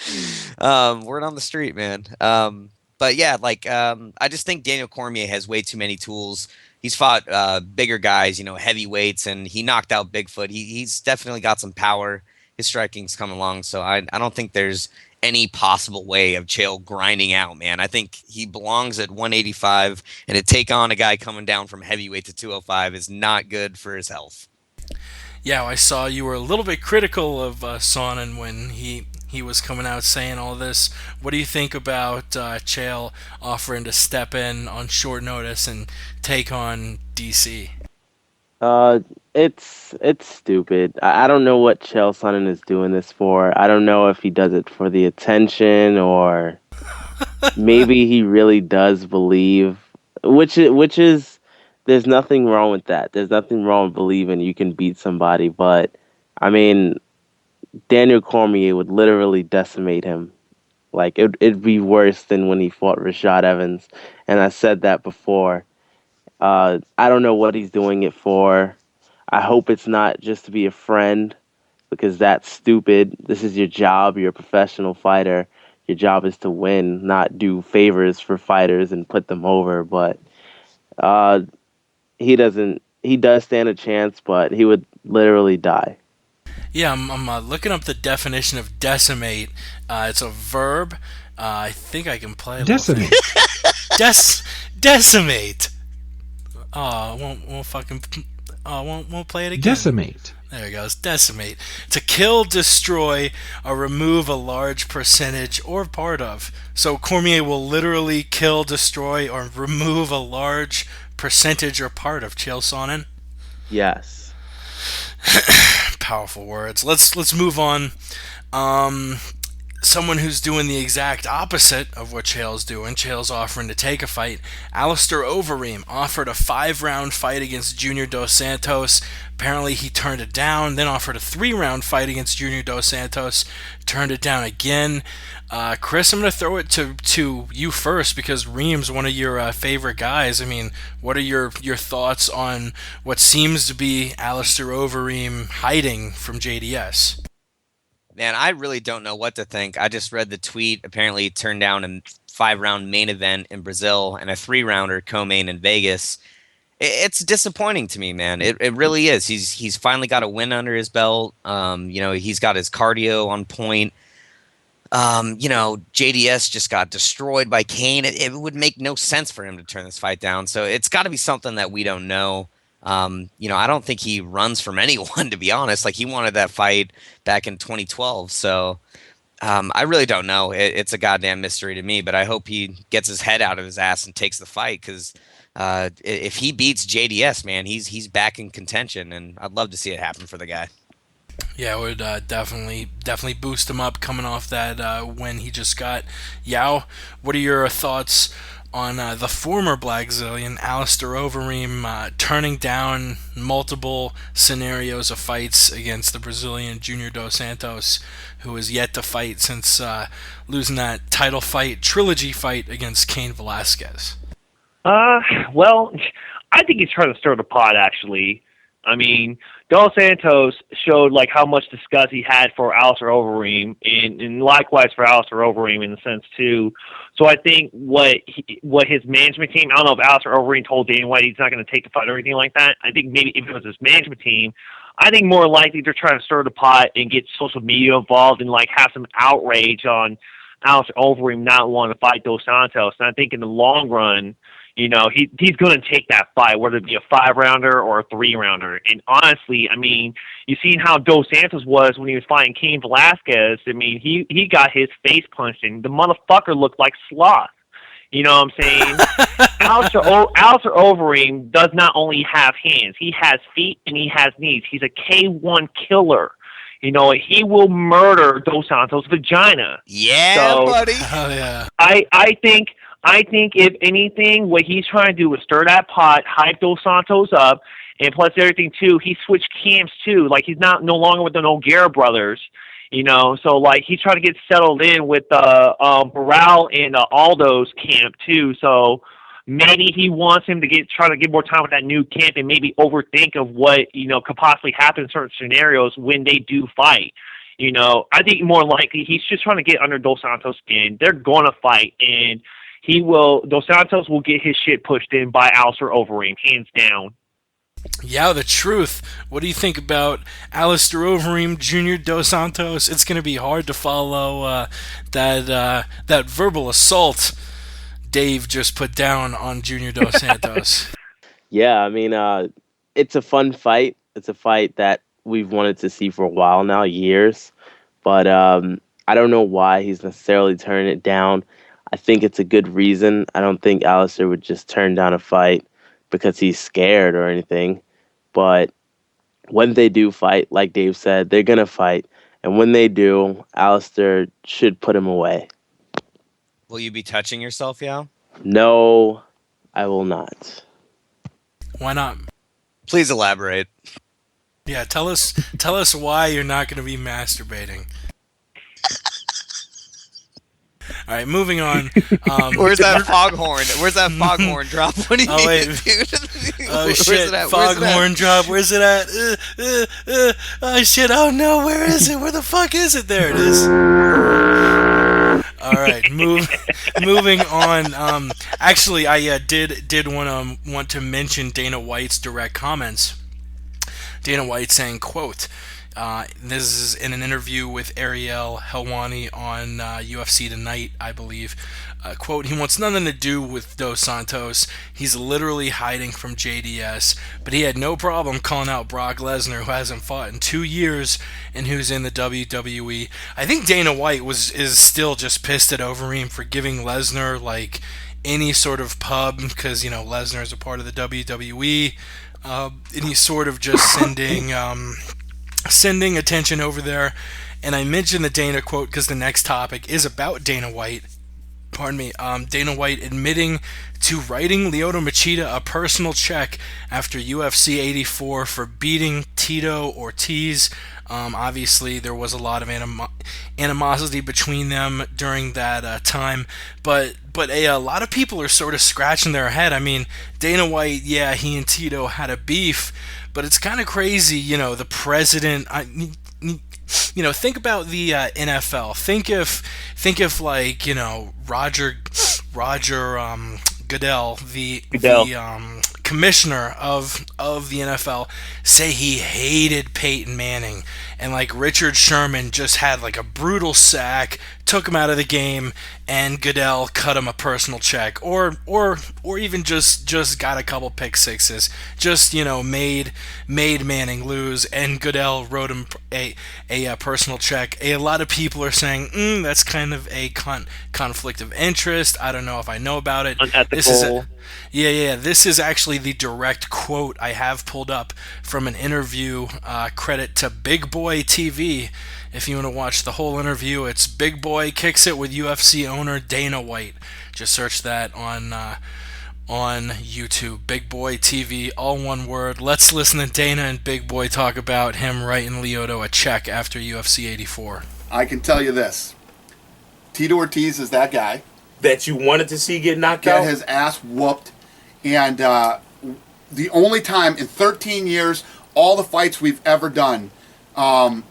Word on the street, man. But yeah, I just think Daniel Cormier has way too many tools. He's fought bigger guys, heavyweights, and he knocked out Bigfoot. He's definitely got some power. His striking's come along, so I don't think there's any possible way of Chael grinding out, man. I think he belongs at 185, and to take on a guy coming down from heavyweight to 205 is not good for his health. Yeah, I saw you were a little bit critical of Sonnen when he was coming out saying all this. What do you think about Chael offering to step in on short notice and take on DC? Uh, it's stupid. I don't know what Chael Sonnen is doing this for. I don't know if he does it for the attention or maybe he really does believe, which is there's nothing wrong with that. There's nothing wrong with believing you can beat somebody, but I mean, Daniel Cormier would literally decimate him. Like it'd be worse than when he fought Rashad Evans, and I said that before. I don't know what he's doing it for. I hope it's not just to be a friend, because that's stupid. This is your job. You're a professional fighter. Your job is to win, not do favors for fighters and put them over. But uh, he doesn't. He does stand a chance, but he would literally die. Yeah, I'm looking up the definition of decimate. It's a verb. I think I can play a little thing. Decimate. Decimate. Won't fucking. Won't play it again. Decimate. There it goes. Decimate. To kill, destroy, or remove a large percentage or part of. So Cormier will literally kill, destroy, or remove a large percentage or part of Chael Sonnen. Yes. Powerful words. Let's move on. Someone who's doing the exact opposite of what Chael's doing. Chael's offering to take a fight. Alistair Overeem offered a 5-round fight against Junior Dos Santos. Apparently he turned it down, then offered a 3-round fight against Junior Dos Santos. Turned it down again. Chris, I'm going to throw it to you first because Reem's one of your favorite guys. I mean, what are your thoughts on what seems to be Alistair Overeem hiding from JDS? Man, I really don't know what to think. I just read the tweet. Apparently, he turned down a 5-round main event in Brazil and a 3-rounder co-main in Vegas. It's disappointing to me, man. It really is. He's finally got a win under his belt. He's got his cardio on point. JDS just got destroyed by Kane. It would make no sense for him to turn this fight down. So it's got to be something that we don't know. I don't think he runs from anyone, to be honest. Like, he wanted that fight back in 2012. So I really don't know. It's a goddamn mystery to me, but I hope he gets his head out of his ass and takes the fight, because if he beats JDS, man, he's back in contention, and I'd love to see it happen for the guy. Yeah, it would definitely boost him up coming off that win he just got. Yao, what are your thoughts on the former Blackzilian, Alistair Overeem, turning down multiple scenarios of fights against the Brazilian Junior Dos Santos, who has yet to fight since losing that title fight, trilogy fight against Cain Velasquez? Well, I think he's trying to stir the pot, actually. I mean, Dos Santos showed like how much disgust he had for Alistair Overeem, and likewise for Alistair Overeem in the sense too. So I think what his management team, I don't know if Alistair Overeem told Dana White he's not going to take the fight or anything like that. I think maybe if it was his management team, I think more likely they're trying to stir the pot and get social media involved and like have some outrage on Alistair Overeem not wanting to fight Dos Santos. And I think in the long run, he's going to take that fight, whether it be a 5-rounder or a 3-rounder. And honestly, I mean, you seen how Dos Santos was when he was fighting Cain Velasquez. I mean, he got his face punched, and the motherfucker looked like sloth. You know what I'm saying? Alistair Overeem does not only have hands, he has feet and he has knees. He's a K1 killer. He will murder Dos Santos' vagina. Yeah, buddy. Oh yeah. I think if anything, what he's trying to do is stir that pot, hype Dos Santos up, and plus everything too, he switched camps too. Like, he's no longer with the Nogueira brothers, So like, he's trying to get settled in with Barral and Aldo's camp too. So maybe he wants him to try to get more time with that new camp and maybe overthink of what could possibly happen in certain scenarios when they do fight. I think more likely he's just trying to get under Dos Santos' skin. They're going to fight, and Dos Santos will get his shit pushed in by Alistair Overeem, hands down. Yeah, the truth. What do you think about Alistair Overeem, Junior Dos Santos? It's going to be hard to follow that verbal assault Dave just put down on Junior Dos Santos. Yeah, I mean, it's a fun fight. It's a fight that we've wanted to see for a while now, years. But I don't know why he's necessarily turning it down. I think it's a good reason. I don't think Alistair would just turn down a fight because he's scared or anything. But when they do fight, like Dave said, they're going to fight. And when they do, Alistair should put him away. Will you be touching yourself, Yao? No, I will not. Why not? Please elaborate. Yeah, tell us why you're not going to be masturbating. All right, moving on. Where's that foghorn? Where's that foghorn drop? What do you Oh, mean, wait. dude? Oh Where's shit! it at? Foghorn drop. Where's it at? Oh shit! Oh no! Where is it? Where the fuck is it? There it is. All right, moving on. Actually, I did want to mention Dana White's direct comments. Dana White saying, quote, this is in an interview with Ariel Helwani on UFC Tonight, I believe. Quote, he wants nothing to do with Dos Santos. He's literally hiding from JDS, but he had no problem calling out Brock Lesnar, who hasn't fought in 2 years and who's in the WWE. I think Dana White is still just pissed at Overeem for giving Lesnar like any sort of pub because, Lesnar is a part of the WWE. And he's sort of just sending attention over there. And I mentioned the Dana quote because the next topic is about Dana White. Pardon me. Dana White admitting to writing Lyoto Machida a personal check after UFC 84 for beating Tito Ortiz. Obviously, there was a lot of animosity between them during that time, but a lot of people are sort of scratching their head. I mean, Dana White, yeah, he and Tito had a beef, but it's kind of crazy, the president. Think about the NFL. Think if like Roger Goodell, the commissioner of the NFL, say he hated Peyton Manning, and like Richard Sherman just had like a brutal sack, took him out of the game, and Goodell cut him a personal check, or even just got a couple pick sixes, just made Manning lose, and Goodell wrote him a personal check. A lot of people are saying that's kind of a conflict of interest. I don't know if I know about it. Unethical. This is actually the direct quote I have pulled up from an interview. Credit to Big Boy TV. If you want to watch the whole interview, it's Big Boy Kicks It with UFC owner Dana White. Just search that on YouTube. Big Boy TV, all one word. Let's listen to Dana and Big Boy talk about him writing Lyoto a check after UFC 84. I can tell you this. Tito Ortiz is that guy. That you wanted to see get knocked Get out? his ass whooped. And the only time in 13 years, all the fights we've ever done, Lyoto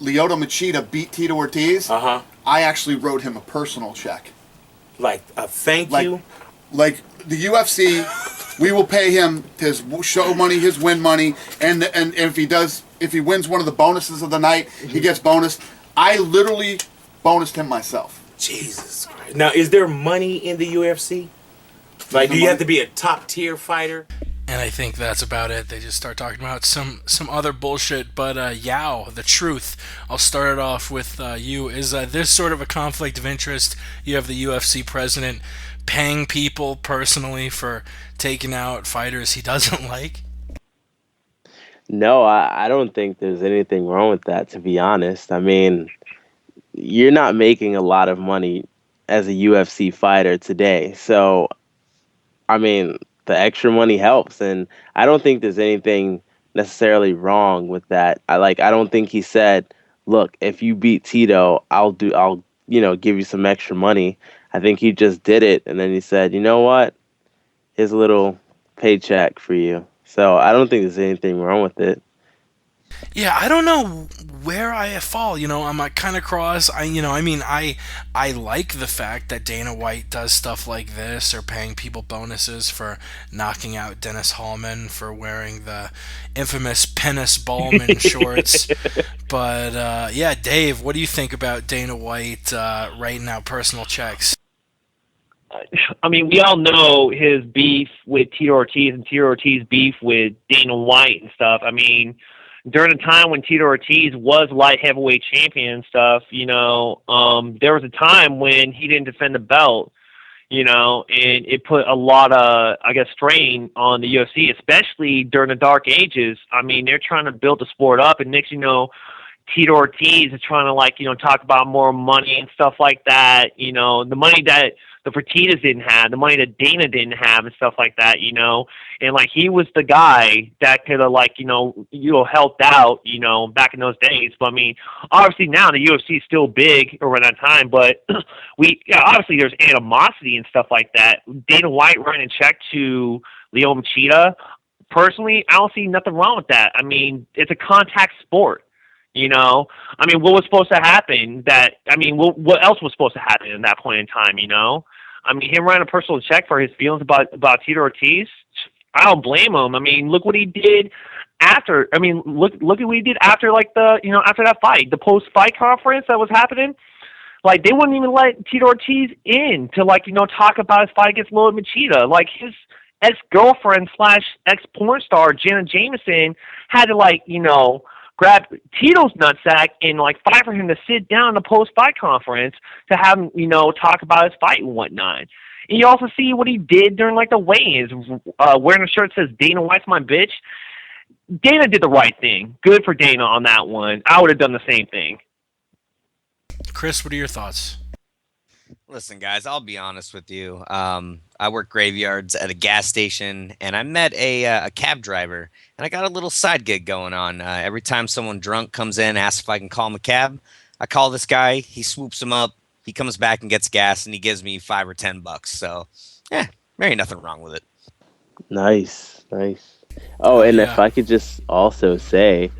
Machida beat Tito Ortiz. Uh-huh. I actually wrote him a personal check. Like a thank you? Like the UFC, we will pay him his show money, his win money, and if he wins one of the bonuses of the night, he gets bonus. I literally bonused him myself. Jesus Christ. Now, is there money in the UFC? Like, do you have to be a top tier fighter? And I think that's about it. They just start talking about some other bullshit. But Yao, the truth. I'll start it off with you. Is this sort of a conflict of interest? You have the UFC president paying people personally for taking out fighters he doesn't like? No, I don't think there's anything wrong with that, to be honest. I mean, you're not making a lot of money as a UFC fighter today. So, I mean, the extra money helps, and I don't think there's anything necessarily wrong with that. I don't think he said, "Look, if you beat Tito, I'll give you some extra money." I think he just did it, and then he said, "You know what? Here's a little paycheck for you." So I don't think there's anything wrong with it. Yeah, I don't know where I fall. I'm kind of cross. I like the fact that Dana White does stuff like this, or paying people bonuses for knocking out Dennis Hallman for wearing the infamous Penis Ballman shorts. But Dave, what do you think about Dana White writing out personal checks? I mean, we all know his beef with Tito Ortiz and Tito Ortiz beef with Dana White and stuff. I mean, during the time when Tito Ortiz was light heavyweight champion and stuff, there was a time when he didn't defend the belt, and it put a lot of, I guess, strain on the UFC, especially during the dark ages. I mean, they're trying to build the sport up, and next, Tito Ortiz is trying to, talk about more money and stuff like that, the money that the Fertittas didn't have, the money that Dana didn't have and stuff like that, and he was the guy that could have helped out, back in those days. But I mean, obviously now the UFC is still big around that time, but obviously there's animosity and stuff like that. Dana White writing a check to Leo Machida. Personally, I don't see nothing wrong with that. I mean, it's a contact sport. I mean, what was supposed to happen? What else was supposed to happen at that point in time? I mean, him writing a personal check for his feelings about Tito Ortiz, I don't blame him. I mean, look what he did after. I mean, look at what he did after after that fight, the post-fight conference that was happening. They wouldn't even let Tito Ortiz in to talk about his fight against Leo Machida. His ex-girlfriend / ex-porn star Jenna Jameson had to grab Tito's nutsack and fight for him to sit down in the post-fight conference to have him, talk about his fight and whatnot. And you also see what he did during the weigh-ins, wearing a shirt that says "Dana White's my bitch." Dana did the right thing. Good for Dana on that one. I would have done the same thing. Chris, what are your thoughts? Listen, guys, I'll be honest with you. I work graveyards at a gas station, and I met a cab driver, and I got a little side gig going on. Every time someone drunk comes in, asks if I can call him a cab, I call this guy. He swoops him up. He comes back and gets gas, and he gives me $5 or $10. So, there ain't nothing wrong with it. Nice. Oh, and if I could just also say,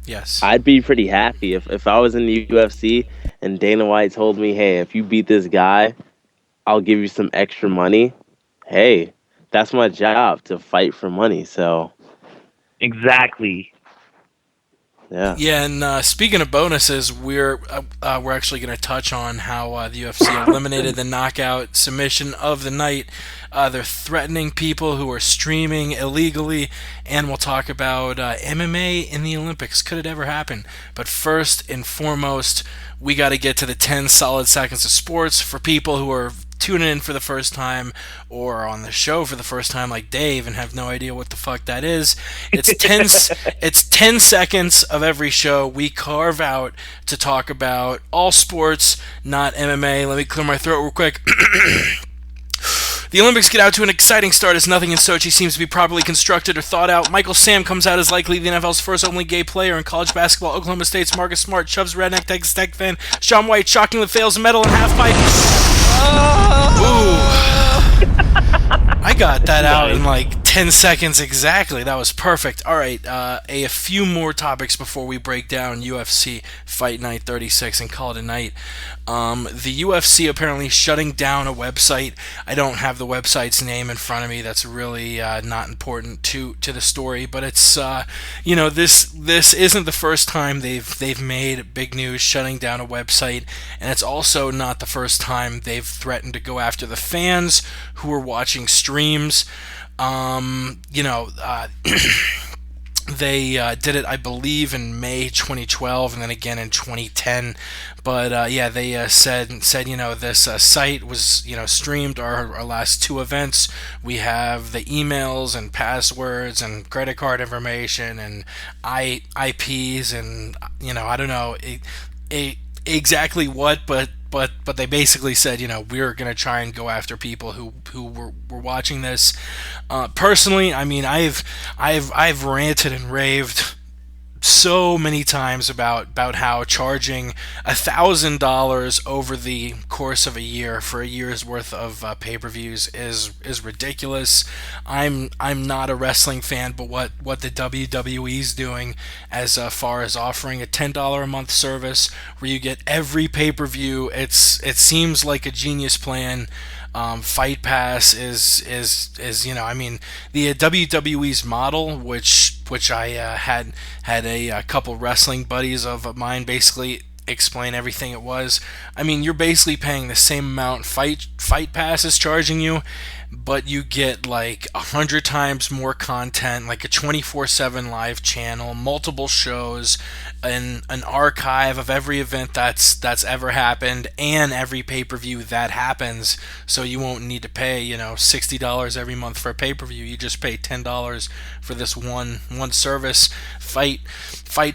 yes, I'd be pretty happy if I was in the UFC and Dana White told me, hey, if you beat this guy, I'll give you some extra money. Hey, that's my job, to fight for money. So exactly. Yeah. Yeah, and speaking of bonuses, we're actually going to touch on how the UFC eliminated the knockout submission of the night. They're threatening people who are streaming illegally, and we'll talk about MMA in the Olympics. Could it ever happen? But first and foremost, we got to get to the 10 solid seconds of sports for people who are tuning in for the first time or on the show for the first time like Dave and have no idea what the fuck that is. It's 10 seconds of every show we carve out to talk about all sports, not MMA. Let me clear my throat real quick. The Olympics get out to an exciting start as nothing in Sochi seems to be properly constructed or thought out. Michael Sam comes out as likely the NFL's first openly gay player in college basketball. Oklahoma State's Marcus Smart shoves redneck Texas Tech fan Shaun White shockingly fails a medal in halfpipe. Ooh. I got that out in 10 seconds exactly. That was perfect. All right, a few more topics before we break down UFC Fight Night 36 and call it a night. The UFC apparently shutting down a website. I don't have the website's name in front of me. That's really not important to the story. But it's this isn't the first time they've made big news shutting down a website, and it's also not the first time they've threatened to go after the fans who are watching streams. They did it, I believe, in May 2012 and then again in 2010. But they said this site was streamed our last two events. We have the emails and passwords and credit card information and IPs and I don't know exactly what, but they basically said, we're going to try and go after people who were watching this. Personally, I mean, I've ranted and raved so many times about how charging $1,000 over the course of a year for a year's worth of pay-per-views is ridiculous. I'm not a wrestling fan, but what the WWE's doing as far as offering a $10 a month service where you get every pay-per-view, it seems like a genius plan. Fight Pass is the WWE's model, which I had a couple wrestling buddies of mine basically explain everything it was. I mean, you're basically paying the same amount Fight Pass is charging you, but you get like 100 times more content, like a 24/7 live channel, multiple shows, an archive of every event that's ever happened, and every pay-per-view that happens. So you won't need to pay, $60 every month for a pay-per-view. You just pay $10 for this one service. Fight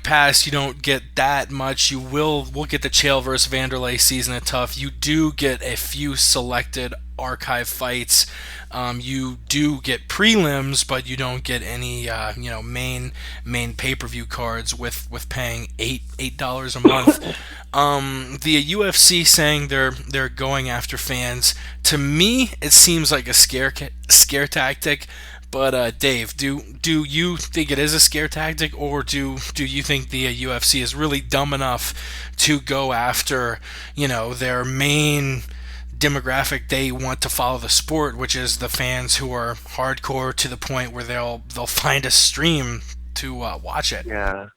Pass, you don't get that much. We'll get the Chael versus Vanderlei Season of Tough. You do get a few selected archive fights. You do get prelims, but you don't get any main pay-per-view cards with paying $8 a month. The UFC saying they're going after fans. To me, it seems like a scare tactic. But Dave, do you think it is a scare tactic, or do you think the UFC is really dumb enough to go after their main demographic they want to follow the sport, which is the fans who are hardcore to the point where they'll find a stream to watch it? Yeah.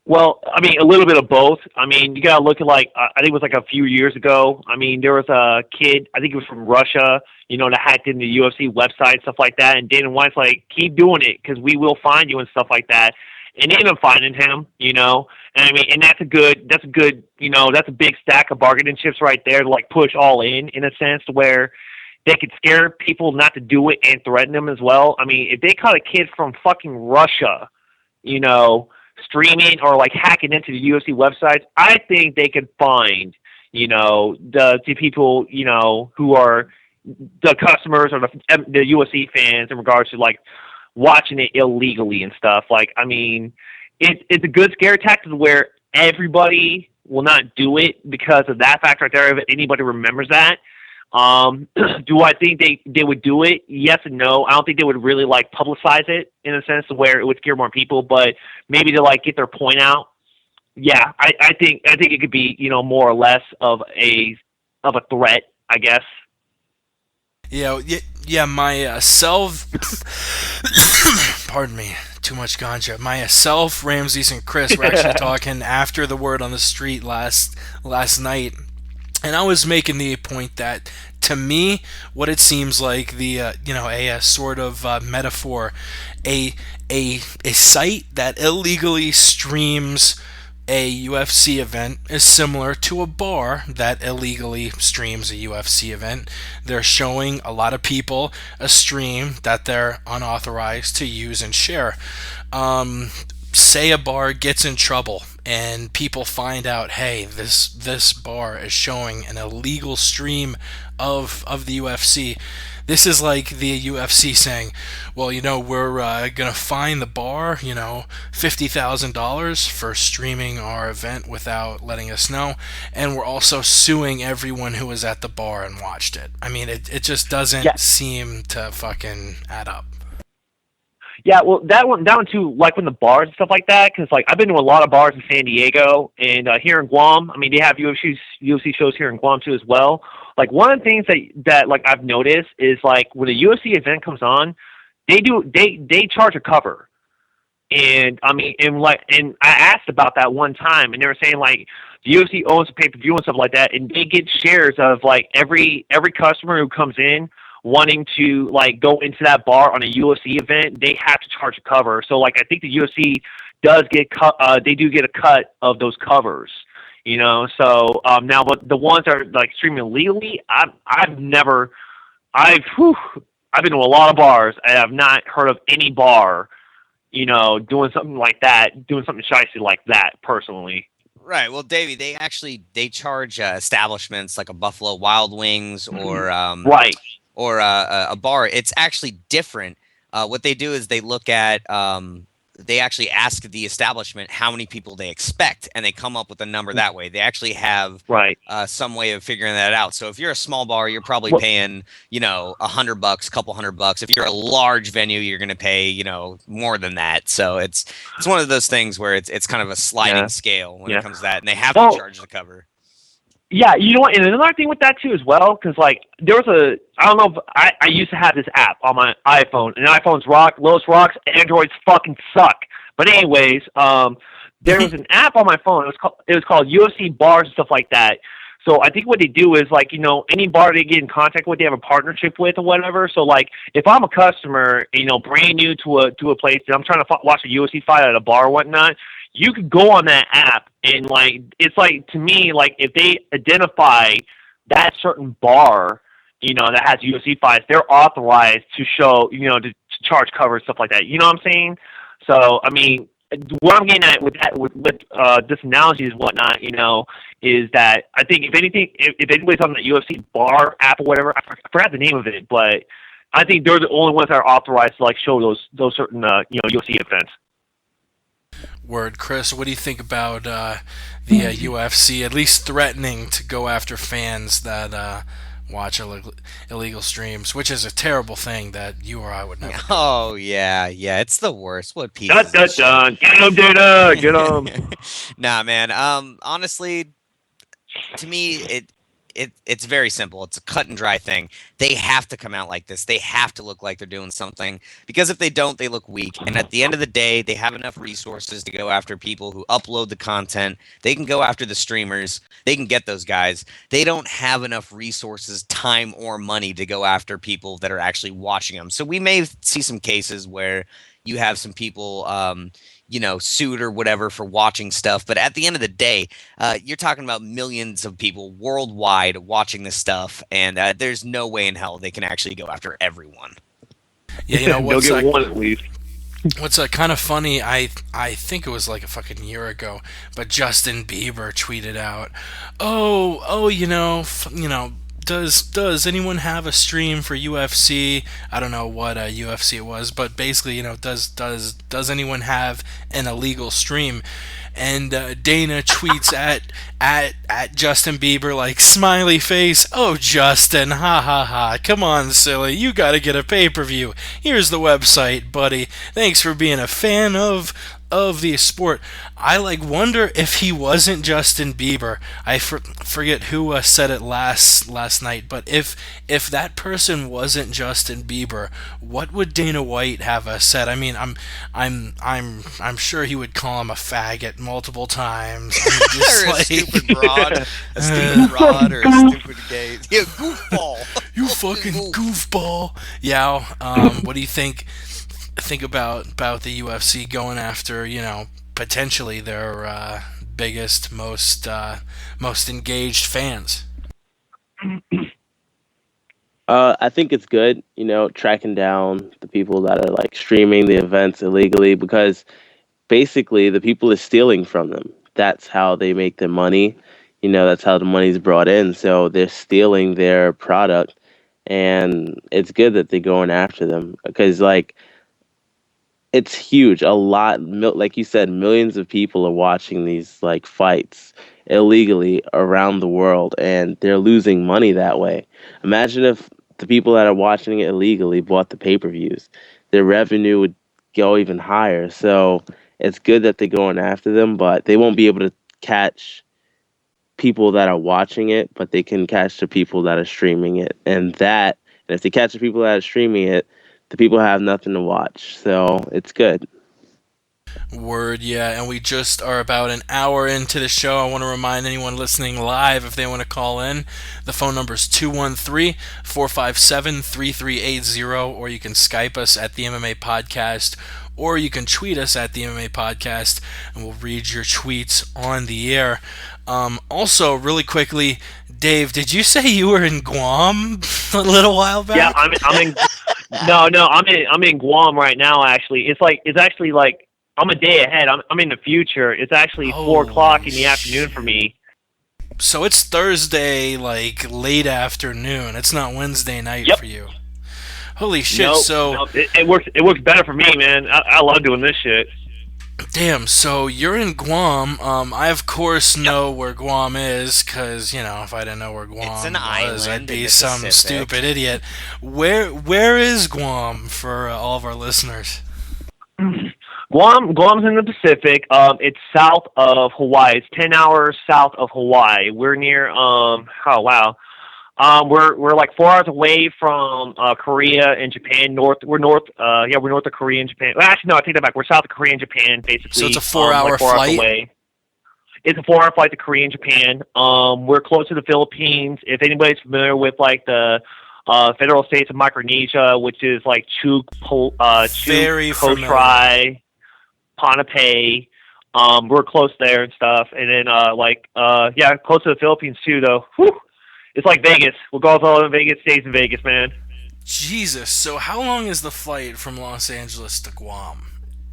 Well, I mean, a little bit of both. I mean, you gotta look at I think it was like a few years ago. I mean, there was a kid, I think it was from Russia, that hacked into the UFC website, stuff like that. And Dana White's like, keep doing it because we will find you and stuff like that. And they ended up finding him, And I mean, and that's a big stack of bargaining chips right there to like push all in a sense to where they could scare people not to do it and threaten them as well. I mean, if they caught a kid from fucking Russia, streaming or like hacking into the UFC websites, I think they could find, the people, who are the customers or the UFC fans in regards to like watching it illegally and stuff. Like, I mean, it's a good scare tactic where everybody will not do it because of that fact right there. If anybody remembers that. Do I think they would do it? Yes and no. I don't think they would really like publicize it in a sense where it would scare more people, but maybe to like get their point out. Yeah, I think it could be, more or less of a threat, I guess. Yeah, my pardon me, too much ganja. Myself, Ramses, and Chris were actually talking after the word on the street last night. And I was making the point that, to me, what it seems like a sort of metaphor, a site that illegally streams a UFC event is similar to a bar that illegally streams a UFC event. They're showing a lot of people a stream that they're unauthorized to use and share. Say a bar gets in trouble and people find out, hey, this bar is showing an illegal stream of the UFC. This is like the UFC saying, well, we're going to fine the bar, $50,000 for streaming our event without letting us know, and we're also suing everyone who was at the bar and watched it. I mean, it just doesn't seem to fucking add up. Yeah, well, that one too, like when the bars and stuff like that, because like I've been to a lot of bars in San Diego and here in Guam. I mean, they have UFC shows here in Guam too as well. Like one of the things that like I've noticed is like when a UFC event comes on, they charge a cover, and I mean, and I asked about that one time, and they were saying like the UFC owns a pay-per-view and stuff like that, and they get shares of like every customer who comes in wanting to like go into that bar on a UFC event, they have to charge a cover. So like I think the UFC does get they do get a cut of those covers, So now, but the ones that are like streaming illegally, I've been to a lot of bars and I've not heard of any bar, doing something like that, doing something shicey like that personally. Right. Well, Davey, they charge establishments like a Buffalo Wild Wings or right. Or a bar. It's actually different. What they do is they look at, they actually ask the establishment how many people they expect, and they come up with a number that way. They actually have some way of figuring that out. So if you're a small bar, you're probably paying, $100, couple $100. If you're a large venue, you're going to pay, more than that. So it's one of those things where it's kind of a sliding scale when it comes to that, and they have to charge the cover. Yeah, you know what? And another thing with that too as well, because like there was I don't know if I used to have this app on my iPhone, and iPhones rock, Lotus rocks, Androids fucking suck. But anyways, there was an app on my phone. It was called UFC Bars and stuff like that. So I think what they do is like, you know, any bar they get in contact with, they have a partnership with or whatever. So like, if I'm a customer, you know, brand new to a place and I'm trying to watch a UFC fight at a bar or whatnot, you could go on that app and like, it's like, to me, like if they identify that certain bar, you know, that has UFC fights, they're authorized to show, you know, to charge cover, stuff like that. You know what I'm saying? So, I mean, what I'm getting at with that, with this analogy is whatnot, you know, is that I think if anything, if anybody's on the UFC bar app or whatever, I forgot the name of it, but I think they're the only ones that are authorized to like show those certain you know, UFC events. Word, Chris. What do you think about the UFC at least threatening to go after fans that watch illegal streams, which is a terrible thing that you or I would never do. Oh yeah, it's the worst. What pieces? Dun, dun, dun. Get them, Dana. Get them. Nah, man. Honestly, to me, it's very simple. It's a cut and dry thing. They have to come out like this. They have to look like they're doing something, because if they don't, they look weak. And at the end of the day, they have enough resources to go after people who upload the content. They can go after the streamers. They can get those guys. They don't have enough resources, time, or money to go after people that are actually watching them. So we may see some cases where you have some people you know, sued or whatever for watching stuff. But at the end of the day, you're talking about millions of people worldwide watching this stuff, and there's no way in hell they can actually go after everyone. Yeah, you know what's They'll get one at least. What's kind of funny, I think it was like a fucking year ago, but Justin Bieber tweeted out, "Oh, you know, does anyone have a stream for UFC?" I don't know what UFC it was, but basically, you know, does anyone have an illegal stream? And Dana tweets at Justin Bieber like, smiley face, "Oh Justin, ha ha ha, come on silly, you gotta get a pay-per-view. Here's the website, buddy. Thanks for being a fan of the sport." I wonder if he wasn't Justin Bieber. I forget who said it last night, but if that person wasn't Justin Bieber, what would Dana White have said? I mean, I'm sure he would call him a faggot multiple times. Or a stupid broad, or a stupid gay. Yeah, goofball. You fucking goofball. Yeah. What do you think about the UFC going after, you know, potentially their biggest, most engaged fans? I think it's good, you know, tracking down the people that are like streaming the events illegally, because basically the people are stealing from them. That's how they make their money. You know, that's how the money's brought in. So they're stealing their product, and it's good that they're going after them, because like, it's huge. A lot, like you said, millions of people are watching these like fights illegally around the world, and they're losing money that way. Imagine if the people that are watching it illegally bought the pay-per-views. Their revenue would go even higher. So it's good that they're going after them, but they won't be able to catch people that are watching it, but they can catch the people that are streaming it. And if they catch the people that are streaming it, the people have nothing to watch. So it's good. Word, yeah, and we just are about an hour into the show. I want to remind anyone listening live, if they want to call in, the phone number is 213-457-3380, or you can Skype us at the MMA Podcast, or you can tweet us at the MMA Podcast, and we'll read your tweets on the air. Also, really quickly, Dave, did you say you were in Guam a little while back? Yeah, I'm in. I'm in Guam right now. Actually, it's actually like I'm a day ahead. I'm in the future. It's actually 4 o'clock in the afternoon for me. So it's Thursday, like late afternoon. It's not Wednesday night for you. Holy shit! It works better for me, man. I love doing this shit. Damn, so you're in Guam. I of course know where Guam is, because, you know, if I didn't know where Guam It's an was, island I'd be in the some Pacific. stupid idiot. Where is Guam for all of our listeners? Guam's in the Pacific. It's south of Hawaii. It's 10 hours south of Hawaii. We're near we're like 4 hours away from Korea and Japan. We're north of Korea and Japan. Well, actually, no, I take that back. We're south of Korea and Japan, basically. So it's a 4-hour like 4 hours flight? away. It's a 4-hour flight to Korea and Japan. We're close to the Philippines. If anybody's familiar with like the federal states of Micronesia, which is like Chuuk, Very Kotrai, Ponape. We're close there and stuff. And then close to the Philippines too, though. Whew. It's like Vegas. We'll go all in Vegas, stays in Vegas, man. Jesus. So how long is the flight from Los Angeles to Guam?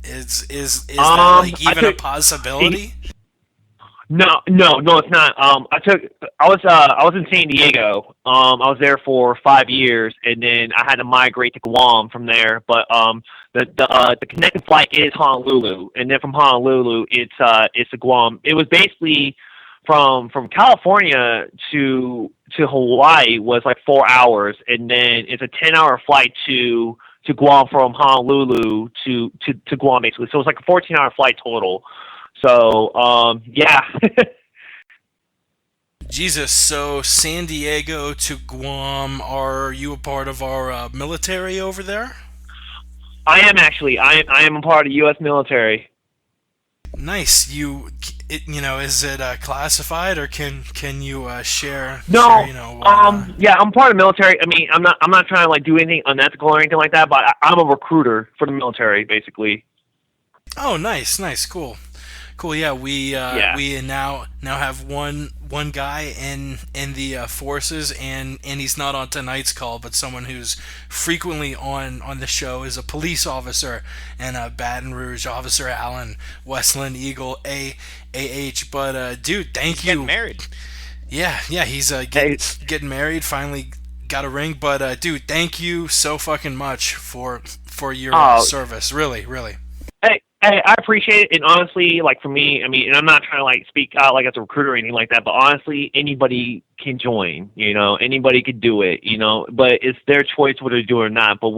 Is that like even a possibility? No, it's not. I was in San Diego. I was there for 5 years, and then I had to migrate to Guam from there. But the connecting flight is Honolulu, and then from Honolulu it's to Guam. It was basically from California to Hawaii was like 4 hours, and then it's a 10-hour flight to Guam from Honolulu to Guam basically. So it's like a 14-hour flight total. So, yeah. Jesus, so San Diego to Guam, are you a part of our military over there? I am actually. I am a part of the U.S. military. Nice. Is it classified, or can you share? No. Share, yeah, I'm part of the military. I mean, I'm not trying to like do anything unethical or anything like that, but I'm a recruiter for the military, basically. Oh, nice, cool. Yeah, we now have one guy in the forces, and he's not on tonight's call, but someone who's frequently on the show is a police officer, and Baton Rouge Officer Alan Westland Eagle AH. But dude, thank you. Getting married. Yeah, he's getting married. Finally got a ring. But dude, thank you so fucking much for your service. Really. Hey, I appreciate it, and honestly, like for me, I mean, and I'm not trying to like speak out like as a recruiter or anything like that, but honestly, anybody can join, anybody could do it, but it's their choice whether to do it or not. But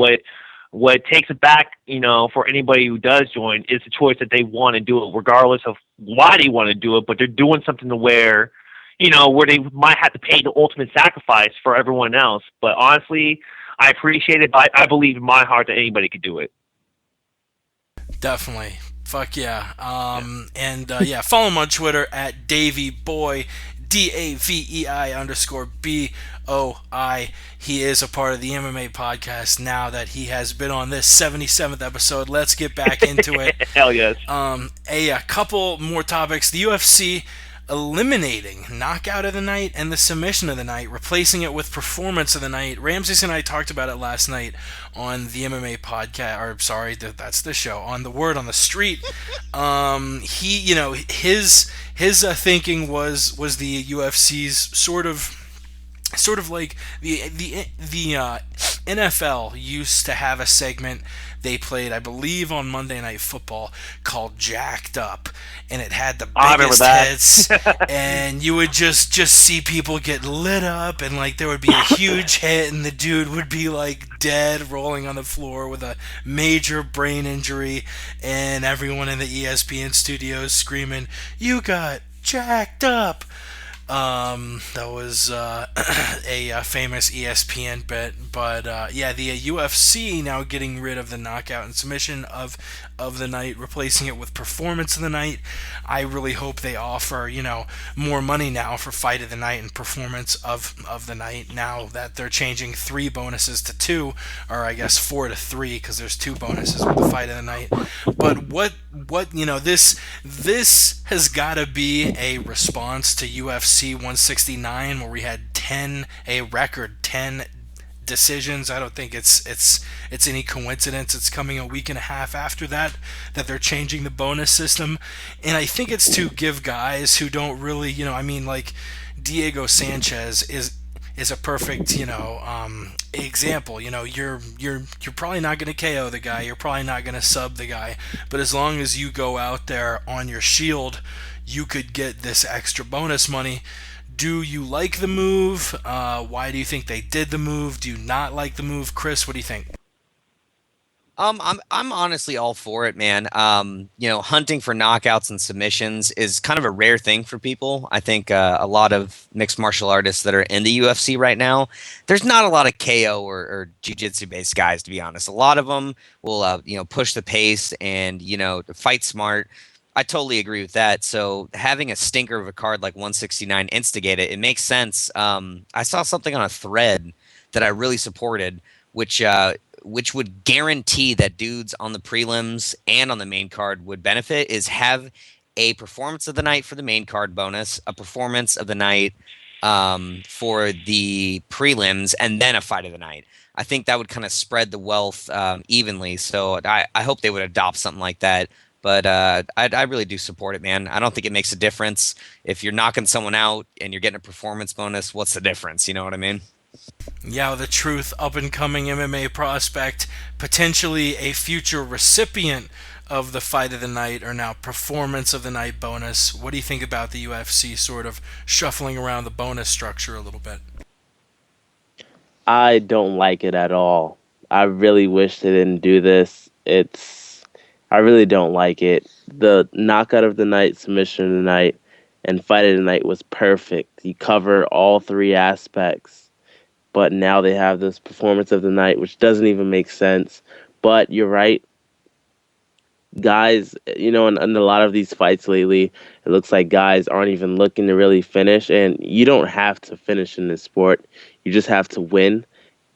what takes it back, for anybody who does join is the choice that they want to do it, regardless of why they want to do it, but they're doing something to where they might have to pay the ultimate sacrifice for everyone else. But honestly, I appreciate it, but I believe in my heart that anybody could do it. Definitely. Fuck yeah. And follow him on Twitter at DaveyBoi, DAVEI_BOI. He is a part of the MMA podcast now that he has been on this 77th episode. Let's get back into it. Hell yes. A couple more topics. The UFC eliminating knockout of the night and the submission of the night, replacing it with performance of the night. Ramses and I talked about it last night on the MMA podcast, or sorry, that's the show, on the Word on the Street. His thinking was the UFC's sort of like the NFL used to have a segment they played, I believe, on Monday Night Football called Jacked Up, and it had the biggest hits, and you would just see people get lit up, and like there would be a huge hit, and the dude would be like dead, rolling on the floor with a major brain injury, and everyone in the ESPN studios screaming, "You got jacked up!" That was a famous ESPN bit, but the UFC now getting rid of the knockout and submission of the night, replacing it with performance of the night. I really hope they offer more money now for fight of the night and performance of the night, now that they're changing 3 bonuses to 2, or I guess 4 to 3, because there's 2 bonuses with the fight of the night. But what this has got to be a response to UFC 169, where we had a record 10 decisions. I don't think it's any coincidence it's coming a week and a half after that they're changing the bonus system, and I think it's to give guys who don't really, like Diego Sanchez is a perfect example. You're probably not going to KO the guy, you're probably not going to sub the guy, but as long as you go out there on your shield, you could get this extra bonus money. Do you like the move? Why do you think they did the move? Do you not like the move? Chris, what do you think? I'm honestly all for it, man. Hunting for knockouts and submissions is kind of a rare thing for people. I think a lot of mixed martial artists that are in the UFC right now, there's not a lot of KO or jiu-jitsu based guys, to be honest. A lot of them will push the pace and fight smart. I totally agree with that. So having a stinker of a card like 169 instigate it, it makes sense. I saw something on a thread that I really supported, which would guarantee that dudes on the prelims and on the main card would benefit, is have a performance of the night for the main card bonus, a performance of the night for the prelims, and then a fight of the night. I think that would kind of spread the wealth evenly. So I hope they would adopt something like that. But I really do support it, man. I don't think it makes a difference. If you're knocking someone out and you're getting a performance bonus, what's the difference? You know what I mean? Yeah, the truth, up-and-coming MMA prospect, potentially a future recipient of the Fight of the Night or now Performance of the Night bonus. What do you think about the UFC sort of shuffling around the bonus structure a little bit? I don't like it at all. I really wish they didn't do this. I really don't like it. The knockout of the night, submission of the night, and fight of the night was perfect. You cover all three aspects. But now they have this performance of the night, which doesn't even make sense. But you're right. Guys, in a lot of these fights lately, it looks like guys aren't even looking to really finish. And you don't have to finish in this sport. You just have to win.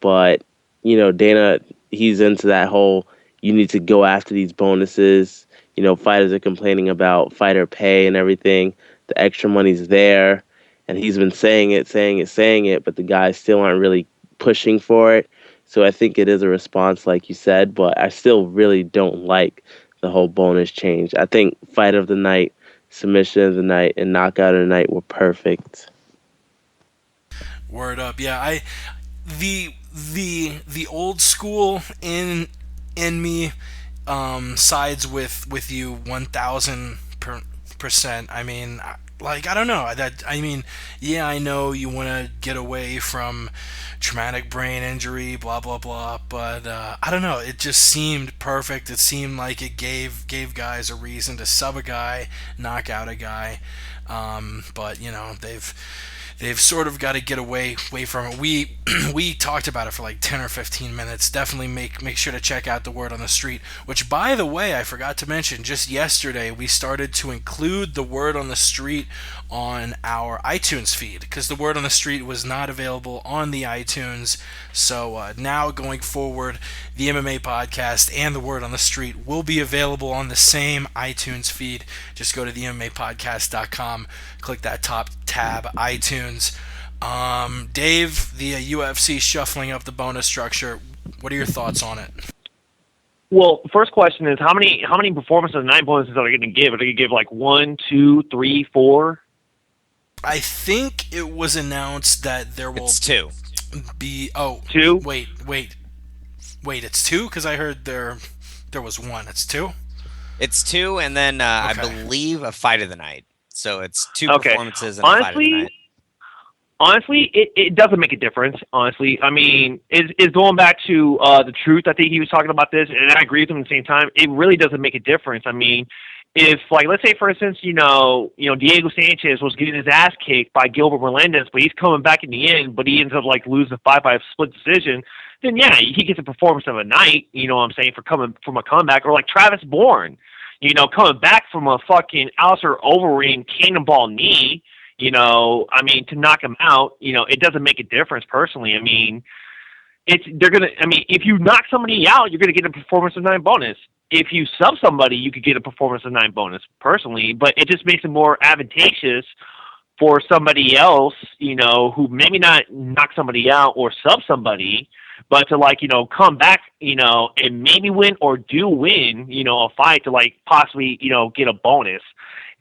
But, Dana, he's into that whole, you need to go after these bonuses. Fighters are complaining about fighter pay and everything. The extra money's there. And he's been saying it, but the guys still aren't really pushing for it. So I think it is a response, like you said, but I still really don't like the whole bonus change. I think fight of the night, submission of the night, and knockout of the night were perfect. Word up. Yeah, the old school in me sides with you 1000%. I mean, I don't know. Yeah, I know you want to get away from traumatic brain injury, blah blah blah, but I don't know. It just seemed perfect. It seemed like it gave guys a reason to sub a guy, knock out a guy. But they've sort of got to get away from it. We talked about it for like 10 or 15 minutes. Definitely make sure to check out the Word on the Street, which, by the way, I forgot to mention, just yesterday we started to include the Word on the Street on our iTunes feed, because the Word on the Street was not available on the iTunes. So now going forward, the MMA Podcast and the Word on the Street will be available on the same iTunes feed. Just go to the MMApodcast.com, click that top tab, iTunes. Dave, the UFC shuffling up the bonus structure, what are your thoughts on it? Well, first question is how many performance of the night bonuses are they going to give? Are they going to give like 1, 2, 3, 4? I think it was announced that there will It's 2. be 2? Wait, it's 2? Because I heard there was 1. It's 2? It's 2, and then Okay. I believe a fight of the night. So it's 2 Okay. performances and a fight of the night. Honestly, it doesn't make a difference, honestly. I mean, is going back to the truth. I think he was talking about this, and I agree with him at the same time. It really doesn't make a difference. I mean, if, like, let's say, for instance, Diego Sanchez was getting his ass kicked by Gilbert Melendez, but he's coming back in the end, but he ends up, like, losing the fight by a split decision, then, yeah, he gets a performance of a night, you know what I'm saying, for coming from a comeback. Or, like, Travis Bourne, coming back from a fucking Alistair Overeem cannonball knee, to knock him out, it doesn't make a difference personally. I mean, if you knock somebody out, you're gonna get a performance of 9 bonus. If you sub somebody, you could get a performance of 9 bonus personally, but it just makes it more advantageous for somebody else, who maybe not knock somebody out or sub somebody, but to come back, and maybe win or do win, a fight to possibly, get a bonus.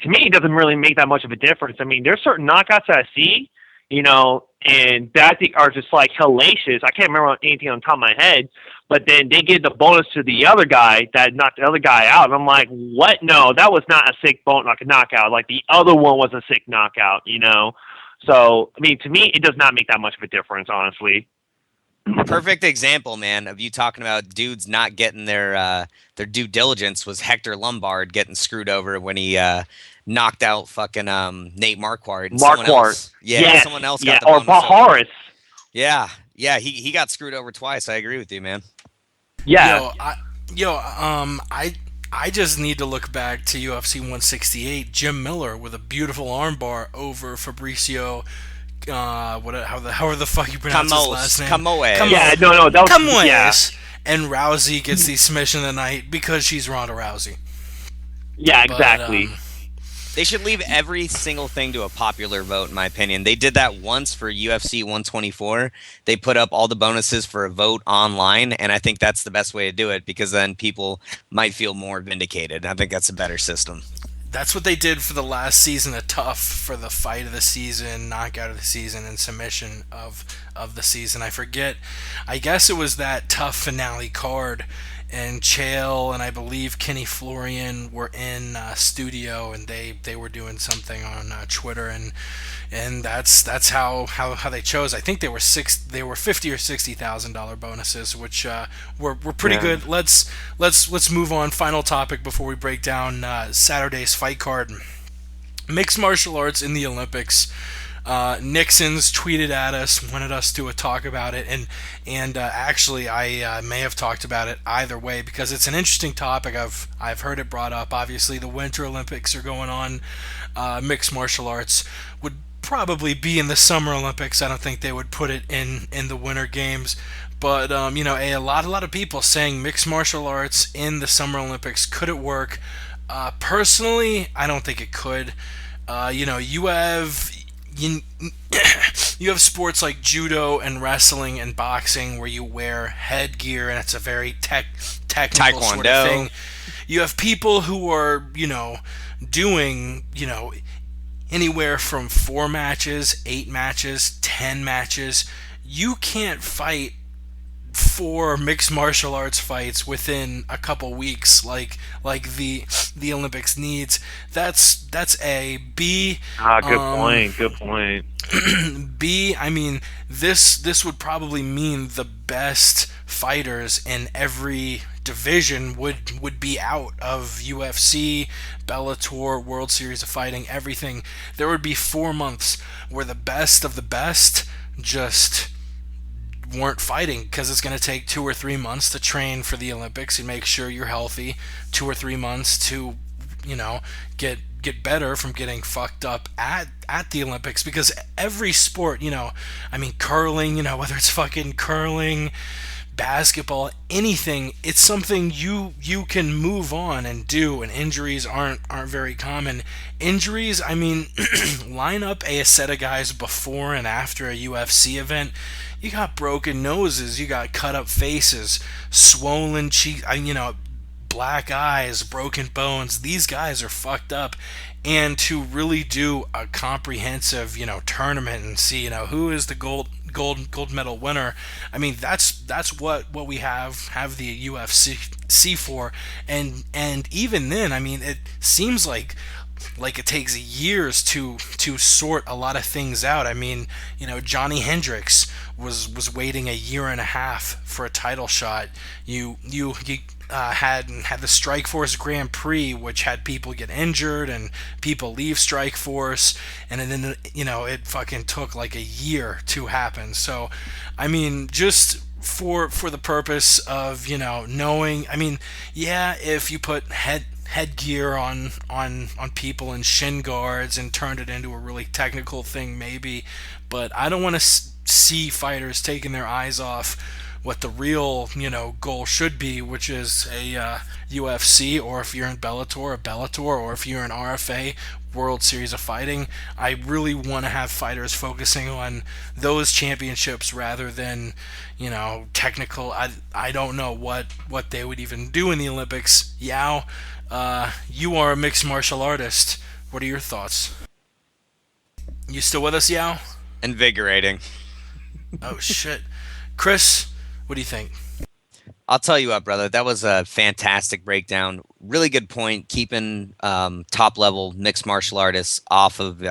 To me, it doesn't really make that much of a difference. I mean, there's certain knockouts that I see, and that I think are just hellacious. I can't remember anything on top of my head, but then they give the bonus to the other guy that knocked the other guy out. And I'm like, what? No, that was not a sick knockout. Like the other one was a sick knockout, So, I mean, to me, it does not make that much of a difference, honestly. Perfect example, man, of you talking about dudes not getting their due diligence was Hector Lombard getting screwed over when he knocked out fucking Nate Marquardt. And someone else got the or bonus Baharis. Yeah, he got screwed over twice. I agree with you, man. Yeah. I I just need to look back to UFC 168. Jim Miller with a beautiful armbar over Fabricio. How the fuck you pronounce his last name? Camoes. Yeah, no, that was Camoes. yeah. And Rousey gets the submission of the night because she's Ronda Rousey. Yeah, But, exactly. They should leave every single thing to a popular vote, in my opinion. They did that once for UFC 124. They put up all the bonuses for a vote online, and I think that's the best way to do it because then people might feel more vindicated. I think that's a better system. That's what they did for the last season of Tough, for the fight of the season, knockout of the season, and submission of the season. I forget. I guess it was that Tough finale card, and Chael and I believe Kenny Florian were in studio, and they were doing something on Twitter, and that's how they chose. I think they were $50,000 or $60,000 bonuses, which were pretty good. Let's move on. Final topic before we break down Saturday's fight card. Mixed martial arts in the Olympics. Nixon's tweeted at us, wanted us to talk about it, and actually I may have talked about it either way because it's an interesting topic. I've heard it brought up. Obviously, the Winter Olympics are going on. Mixed martial arts would probably be in the Summer Olympics. I don't think they would put it in the Winter Games. But a lot of people saying mixed martial arts in the Summer Olympics. Could it work? Personally, I don't think it could. You have sports like judo and wrestling and boxing where you wear headgear and it's a very technical sort of thing. You have people who are, doing, anywhere from 4 matches, 8 matches, 10 matches. You can't fight 4 mixed martial arts fights within a couple weeks like the Olympics needs. That's A. B. Good point. B, I mean, this would probably mean the best fighters in every division would be out of UFC, Bellator, World Series of Fighting, everything. There would be 4 months where the best of the best just weren't fighting because it's going to take 2 or 3 months to train for the Olympics and make sure you're healthy. 2 or 3 months to, get better from getting fucked up at the Olympics, because every sport, curling, whether it's fucking curling, basketball, anything, it's something you can move on and do, and injuries aren't very common. Injuries, line up a set of guys before and after a UFC event. You got broken noses, you got cut up faces, swollen cheeks, black eyes, broken bones. These guys are fucked up. And to really do a comprehensive, tournament and see, who is the gold medal winner. That's what we have the UFC for. And even then, it seems like it takes years to sort a lot of things out. Johnny Hendricks was waiting a year and a half for a title shot. You had the Strikeforce Grand Prix, which had people get injured and people leave Strikeforce, and then it fucking took like a year to happen. So, just for the purpose of knowing, if you put headgear on people and shin guards and turned it into a really technical thing, maybe, but I don't want to see fighters taking their eyes off what the real, goal should be, which is a UFC, or if you're in Bellator, a Bellator, or if you're in RFA, World Series of Fighting. I really want to have fighters focusing on those championships rather than, technical. I don't know what they would even do in the Olympics. Yao, you are a mixed martial artist. What are your thoughts? You still with us, Yao? Invigorating. Oh, shit. Chris, what do you think? I'll tell you what, brother. That was a fantastic breakdown. Really good point. Keeping top-level mixed martial artists off of,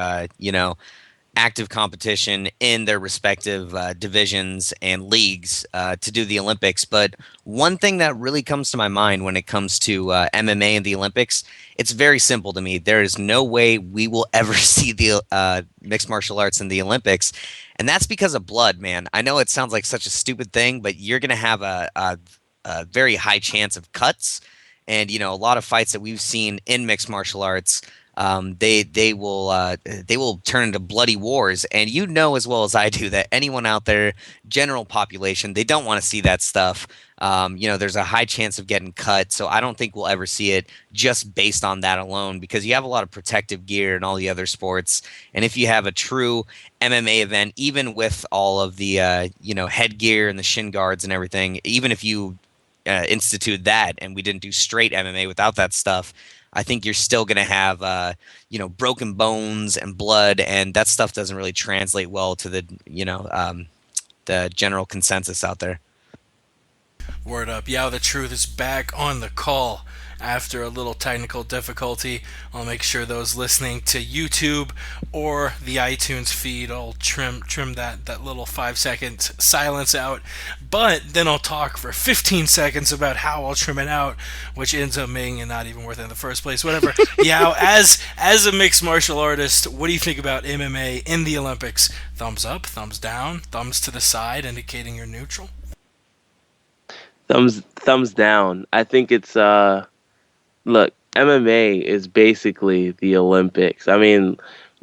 active competition in their respective divisions and leagues to do the Olympics. But one thing that really comes to my mind when it comes to MMA and the Olympics, it's very simple to me. There is no way we will ever see the mixed martial arts in the Olympics. And that's because of blood, man. I know it sounds like such a stupid thing, but you're going to have a very high chance of cuts. And a lot of fights that we've seen in mixed martial arts, they will turn into bloody wars. And as well as I do that anyone out there, general population, they don't want to see that stuff. There's a high chance of getting cut, so I don't think we'll ever see it just based on that alone, because you have a lot of protective gear in all the other sports. And if you have a true MMA event, even with all of the headgear and the shin guards and everything, even if you institute that and we didn't do straight MMA without that stuff, I think you're still going to have broken bones and blood, and that stuff doesn't really translate well to the general consensus out there. Word up. Yeah, the truth is back on the call after a little technical difficulty. I'll make sure those listening to YouTube or the iTunes feed, I'll trim that little 5-second silence out. But then I'll talk for 15 seconds about how I'll trim it out, which ends up being not even worth it in the first place. Whatever. Yeah, as a mixed martial artist, what do you think about MMA in the Olympics? Thumbs up, thumbs down, thumbs to the side, indicating you're neutral? Thumbs down. I think it's look, MMA is basically the Olympics. I mean,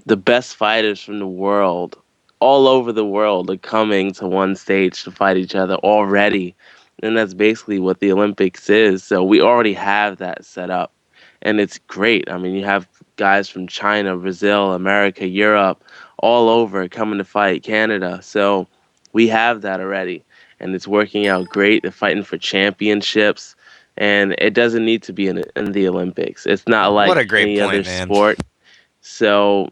the best fighters from the world, all over the world, are coming to one stage to fight each other already. And that's basically what the Olympics is. So we already have that set up. And it's great. I mean, you have guys from China, Brazil, America, Europe, all over coming to fight Canada. So we have that already. And it's working out great. They're fighting for championships. And it doesn't need to be in the Olympics. It's not like what a great any point, other man. sport. So,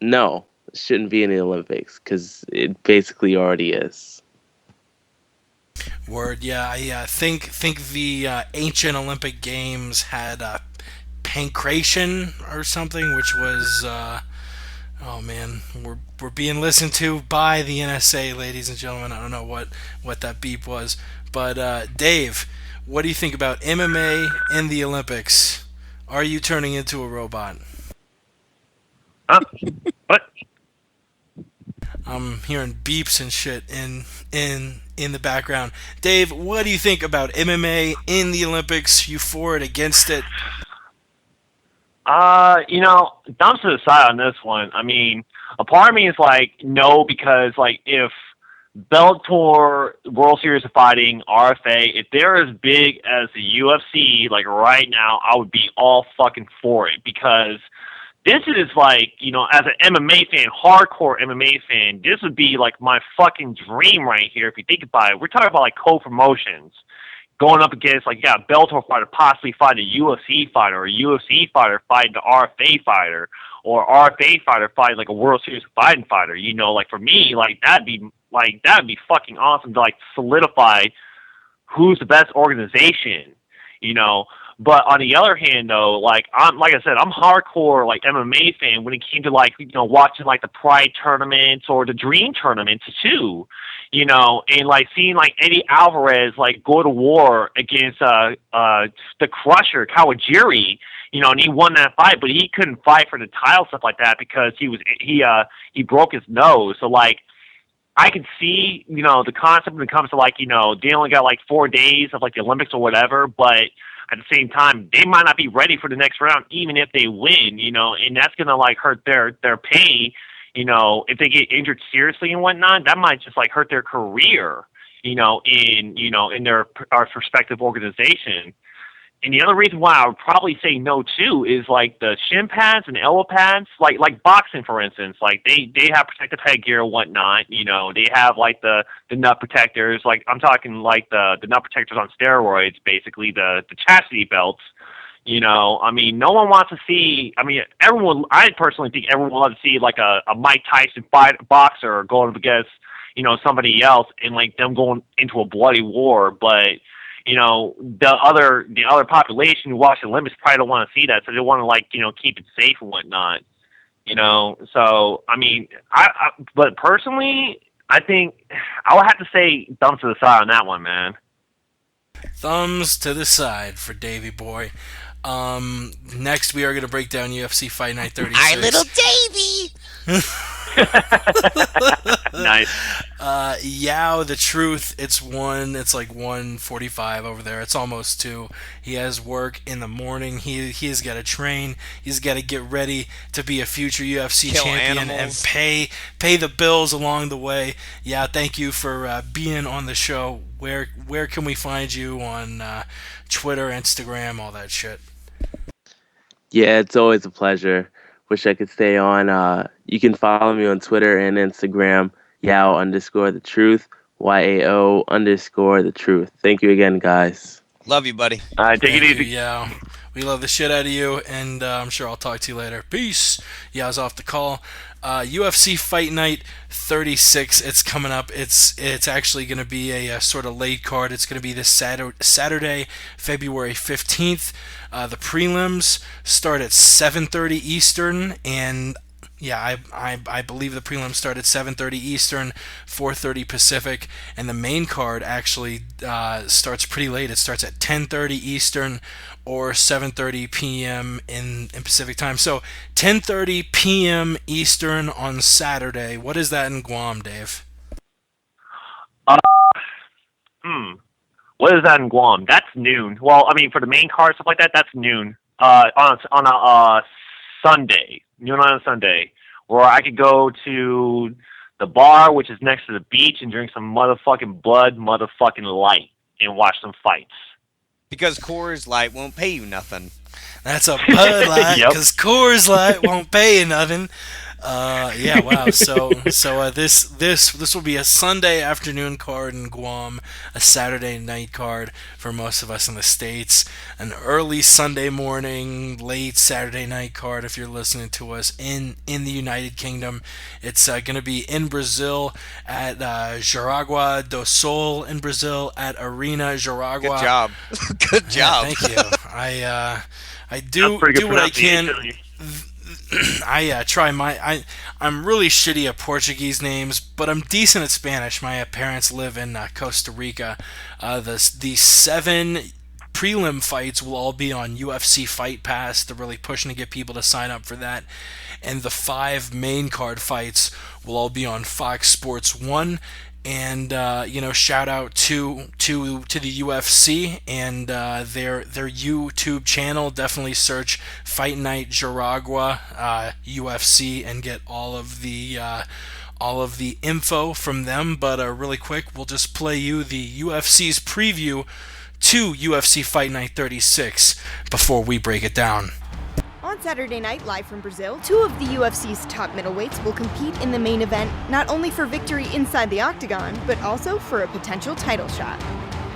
no, it shouldn't be in the Olympics because it basically already is. Word, yeah. I think the ancient Olympic Games had pancration or something, which was oh man, we're being listened to by the NSA, ladies and gentlemen. I don't know what that beep was, but Dave, what do you think about MMA in the Olympics? Are you turning into a robot? What? I'm hearing beeps and shit in the background. Dave, what do you think about MMA in the Olympics? You for it, against it? Thumbs to the side on this one. I mean, a part of me is like, no, because like if Bellator, World Series of Fighting, RFA, if they're as big as the UFC, like right now, I would be all fucking for it, because this is like, as an MMA fan, hardcore MMA fan, this would be like my fucking dream right here if you think about it. We're talking about like co-promotions. Going up against, like, you got a Bellator fighter possibly fighting a UFC fighter, or a UFC fighter fighting the RFA fighter, or RFA fighter fighting, like, a World Series of Fighting fighter. Like, for me, that'd be fucking awesome to, like, solidify who's the best organization, But on the other hand, though, like I said, I'm hardcore like MMA fan when it came to like watching like the Pride tournaments or the Dream tournaments too, and like seeing like Eddie Alvarez like go to war against the Crusher Kawajiri, and he won that fight, but he couldn't fight for the title, stuff like that, because he broke his nose. So like I could see the concept when it comes to like they only got like 4 days of like the Olympics or whatever, but at the same time, they might not be ready for the next round, even if they win, and that's gonna like hurt their pay, if they get injured seriously and whatnot. That might just like hurt their career, in their respective organization. And the other reason why I would probably say no too is like the shin pads and elbow pads, like boxing, for instance. Like they have protective headgear and whatnot. They have like the nut protectors. Like I'm talking like the nut protectors on steroids, basically the chastity belts. I mean, no one wants to see. I mean, I personally think everyone would love to see like a Mike Tyson boxer going up against somebody else and like them going into a bloody war, but the other population who watch the Olympics probably don't want to see that, so they want to like keep it safe and whatnot. So I mean, but personally, I think I would have to say thumbs to the side on that one, man. Thumbs to the side for Davey boy. Next we are going to break down UFC Fight Night 36. Our little Davey. Nice. Yao, the truth, it's like 1:45 over there. It's almost 2. He has work in the morning. He's got to train. He's got to get ready to be a future UFC Kill champion animals. and pay the bills along the way. Yeah, thank you for being on the show. Where can we find you on Twitter, Instagram, all that shit? Yeah, it's always a pleasure. Wish I could stay on. You can follow me on Twitter and Instagram, Yao_the truth, YAO_the truth. Thank you again, guys. Love you, buddy. All right, take it Thank easy. you, Yao. We love the shit out of you, and I'm sure I'll talk to you later. Peace. Yao's off the call. UFC Fight Night 36. It's coming up. It's actually going to be a sort of late card. It's going to be this Saturday, February 15th. The prelims start at 7:30 Eastern, and yeah, I believe the prelims start at 7:30 Eastern, 4:30 Pacific, and the main card actually starts pretty late. It starts at 10:30 Eastern or 7:30 p.m. in Pacific time. So 10:30 p.m. Eastern on Saturday. What is that in Guam, Dave? What is that in Guam? That's noon. Well, I mean, for the main card, stuff like that, that's noon. On a Sunday, noon on a Sunday, or I could go to the bar, which is next to the beach, and drink some motherfucking motherfucking light, and watch some fights. Because Coors Light won't pay you nothing. That's a Bud Light, Yep. because Coors Light won't pay you nothing. Yeah, wow. So this will be a Sunday afternoon card in Guam, a Saturday night card for most of us in the States, an early Sunday morning, late Saturday night card if you're listening to us in the United Kingdom. It's going to be in Brazil at Jaraguá do Sol in Brazil at Arena Jaraguá. Good job. Good job. Yeah, thank you. I do That's pretty good what I can. pronunciation. I try I'm really shitty at Portuguese names, but I'm decent at Spanish. My parents live in Costa Rica. The 7 prelim fights will all be on UFC Fight Pass. They're really pushing to get people to sign up for that. And the 5 main card fights will all be on Fox Sports 1. And shout out to the UFC and their YouTube channel. Definitely search Fight Night Jaraguá UFC and get all of the info from them. But really quick, we'll just play you the UFC's preview to UFC Fight Night 36 before we break it down. On Saturday night, live from Brazil, 2 of the UFC's top middleweights will compete in the main event, not only for victory inside the octagon, but also for a potential title shot.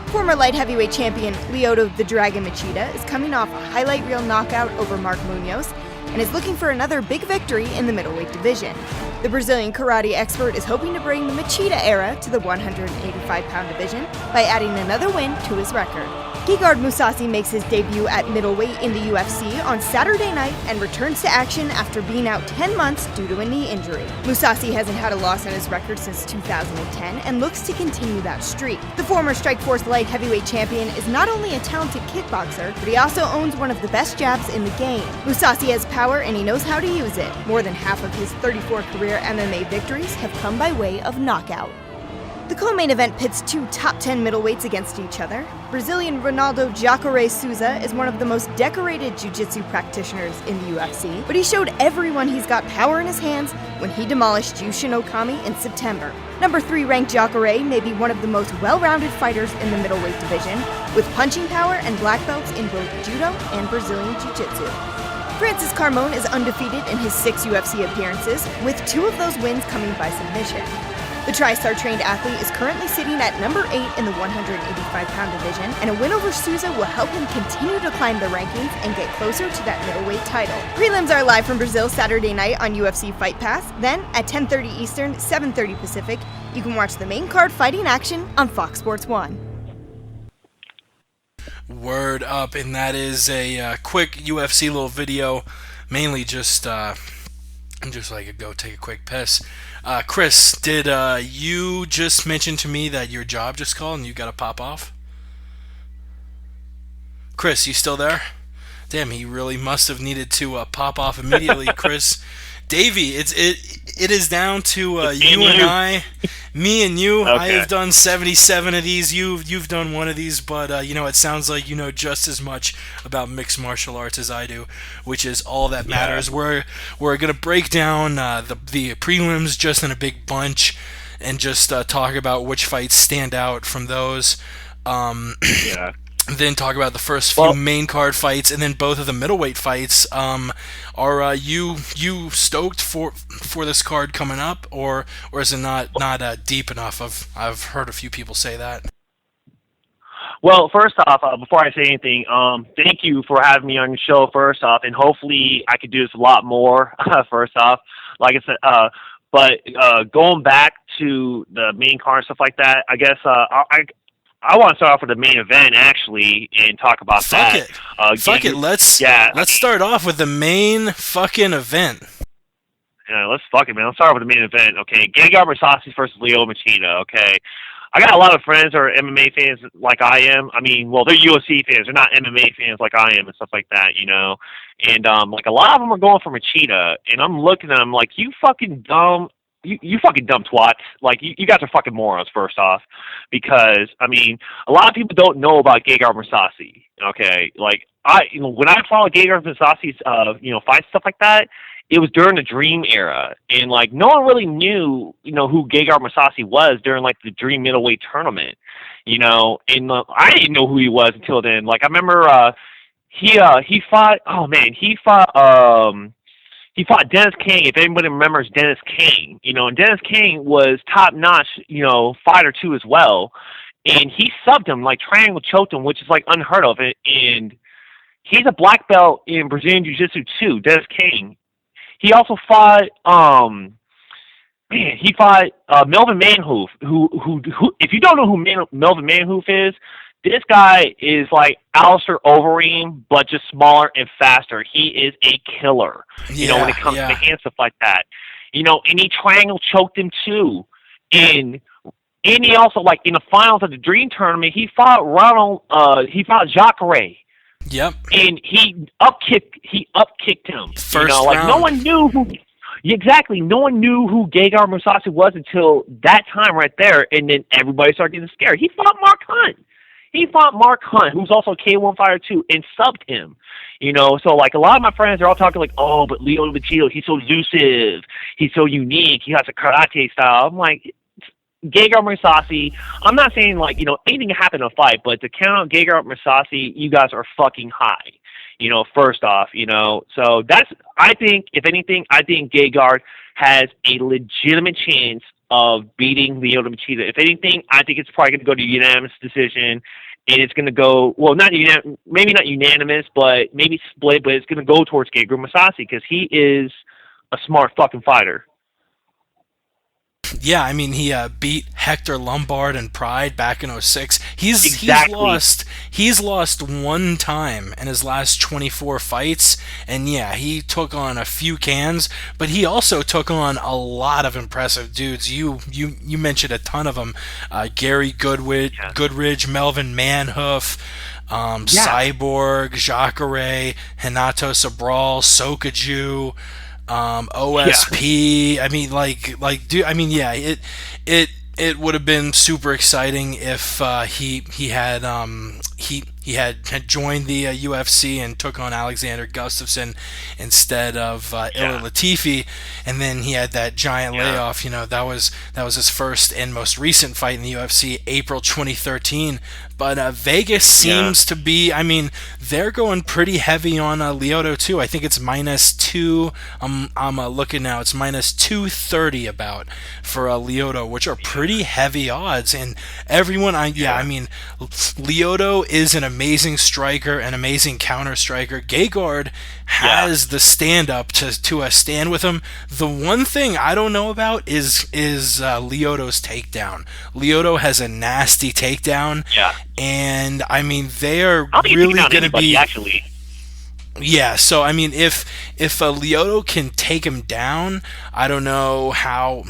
Former light heavyweight champion Lyoto the Dragon Machida is coming off a highlight reel knockout over Mark Munoz and is looking for another big victory in the middleweight division. The Brazilian karate expert is hoping to bring the Machida era to the 185-pound division by adding another win to his record. Gegard Mousasi makes his debut at middleweight in the UFC on Saturday night and returns to action after being out 10 months due to a knee injury. Mousasi hasn't had a loss on his record since 2010 and looks to continue that streak. The former Strikeforce light heavyweight champion is not only a talented kickboxer, but he also owns one of the best jabs in the game. Mousasi has power and he knows how to use it. More than half of his 34 career MMA victories have come by way of knockout. The co-main event pits 2 top 10 middleweights against each other. Brazilian Ronaldo Jacare Souza is one of the most decorated jiu-jitsu practitioners in the UFC, but he showed everyone he's got power in his hands when he demolished Yushin Okami in September. Number 3 ranked Jacare may be one of the most well-rounded fighters in the middleweight division, with punching power and black belts in both judo and Brazilian jiu-jitsu. Francis Carmone is undefeated in his 6 UFC appearances, with 2 of those wins coming by submission. The TriStar trained athlete is currently sitting at number 8 in the 185-pound division, and a win over Souza will help him continue to climb the rankings and get closer to that middleweight title. Prelims are live from Brazil Saturday night on UFC Fight Pass. Then, at 10:30 Eastern, 7:30 Pacific, you can watch the main card fighting action on Fox Sports 1. Word up, and that is a quick UFC little video, mainly just so I could go take a quick piss. Chris, did you just mention to me that your job just called and you got to pop off? Chris, you still there? Damn, he really must have needed to pop off immediately. Chris, Davey, it is down to you and I, me and you. Okay. I have done 77 of these. You've done one of these, but it sounds like you know just as much about mixed martial arts as I do, which is all that matters. We're gonna break down the prelims just in a big bunch, and just talk about which fights stand out from those. Yeah. Then talk about the first few main card fights, and then both of the middleweight fights. Are you stoked for this card coming up, or is it not deep enough? I've heard a few people say that. Well, first off, before I say anything, thank you for having me on your show. First off, and hopefully I could do this a lot more. First off, like I said, but going back to the main card and stuff like that, I guess I want to start off with the main event actually and talk about that. Fuck it. Let's start off with the main fucking event. Yeah, let's fuck it, man. Let's start with the main event, okay? Gegard Mousasi versus Lyoto Machida, okay? I got a lot of friends who are MMA fans like I am. I mean, well, they're UFC fans. They're not MMA fans like I am and stuff like that, you know? And, like, a lot of them are going for Machida, and I'm looking at them like, you fucking dumb... You fucking dumb twats. Like, you guys are fucking morons, first off. Because, I mean, a lot of people don't know about Gegard Mousasi, okay? Like, when I followed Gegard Mousasi's, fight stuff like that, it was during the Dream era. And, like, no one really knew, who Gegard Mousasi was during, like, the Dream middleweight tournament, And I didn't know who he was until then. Like, I remember he fought Dennis King, if anybody remembers Dennis King, and Dennis King was top-notch, fighter too as well, and he subbed him, like triangle choked him, which is like unheard of, and he's a black belt in Brazilian Jiu-Jitsu too, Dennis King. He also fought, Melvin Manhoof, who if you don't know who Melvin Manhoof is, this guy is like Alistair Overeem, but just smaller and faster. He is a killer, when it comes to hand stuff like that. And he triangle choked him too. And he also, like, in the finals of the Dream Tournament, he fought Jacare. Yep. And he upkicked him. First like round. No one knew who... Exactly. No one knew who Gegard Mousasi was until that time right there, and then everybody started getting scared. He fought Mark Hunt, who's also a K1 fighter too, and subbed him. So like a lot of my friends are all talking like, oh, but Lyoto Machida, he's so elusive, he's so unique, he has a karate style. I'm like, Gegard Mousasi, I'm not saying like, anything can happen in a fight, but to count out Gegard Mousasi, you guys are fucking high. First off, so I think Gegard has a legitimate chance of beating Lyoto Machida. If anything, I think it's probably going to go to unanimous decision, and it's going to go, well, maybe not unanimous, but maybe split, but it's going to go towards Gegard Mousasi because he is a smart fucking fighter. Yeah, I mean, he beat Hector Lombard and Pride back in 06. He's lost one time in his last 24 fights, and yeah, he took on a few cans, but he also took on a lot of impressive dudes. You mentioned a ton of them. Gary Goodridge, Melvin Manhoof, Cyborg, Jacare, Renato Sobral, Sokaju, OSP. I mean, dude. I mean, yeah. It would have been super exciting if he had joined the UFC and took on Alexander Gustafsson instead of Ilir Latifi, and then he had that giant layoff. That was his first and most recent fight in the UFC, April 2013. But Vegas seems to be, I mean, they're going pretty heavy on Lyoto too. I think it's -2. I'm looking now. It's -230 about for Lyoto, which are pretty heavy odds. And everyone, I mean, Lyoto is an amazing striker, an amazing counter striker. Gegard has the stand up to stand with him. The one thing I don't know about is Lyoto's takedown. Lyoto has a nasty takedown. Yeah. And I mean, they are really going to be actually. Yeah, so I mean, if Lyoto can take him down, I don't know how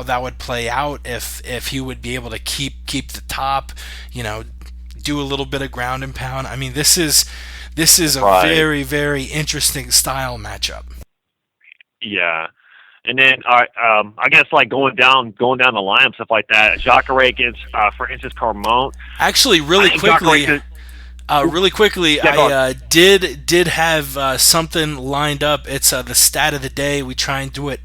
that would play out. If he would be able to keep the top, do a little bit of ground and pound. I mean, this is a very, very interesting style matchup. Yeah. And then, I guess like going down the line and stuff like that. Jacare against Francis Carmont. Actually, really quickly, I did have something lined up. It's the stat of the day. We try and do it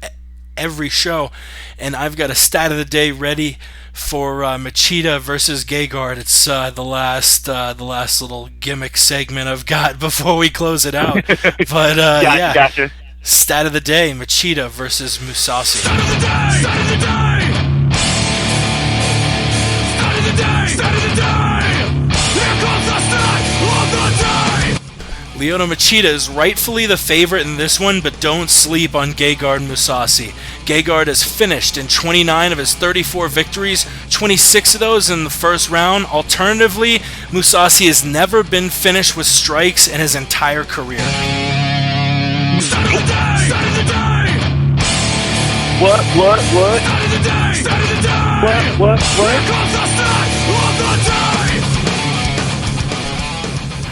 every show, and I've got a stat of the day ready for Machida versus Gegard. It's the last little gimmick segment I've got before we close it out. But Gotcha. Stat of the day: Machida versus Mousasi. Stat of the day! Stat of the day! Stat of the day! Stat of the day! Here comes the stat of the day! Lyoto Machida is rightfully the favorite in this one, but don't sleep on Gegard Mousasi. Gegard has finished in 29 of his 34 victories, 26 of those in the first round. Alternatively, Mousasi has never been finished with strikes in his entire career. Stat of the day! Stat of the day! What? Stat of the day! Stat of the day! What? Here comes the stat of the day!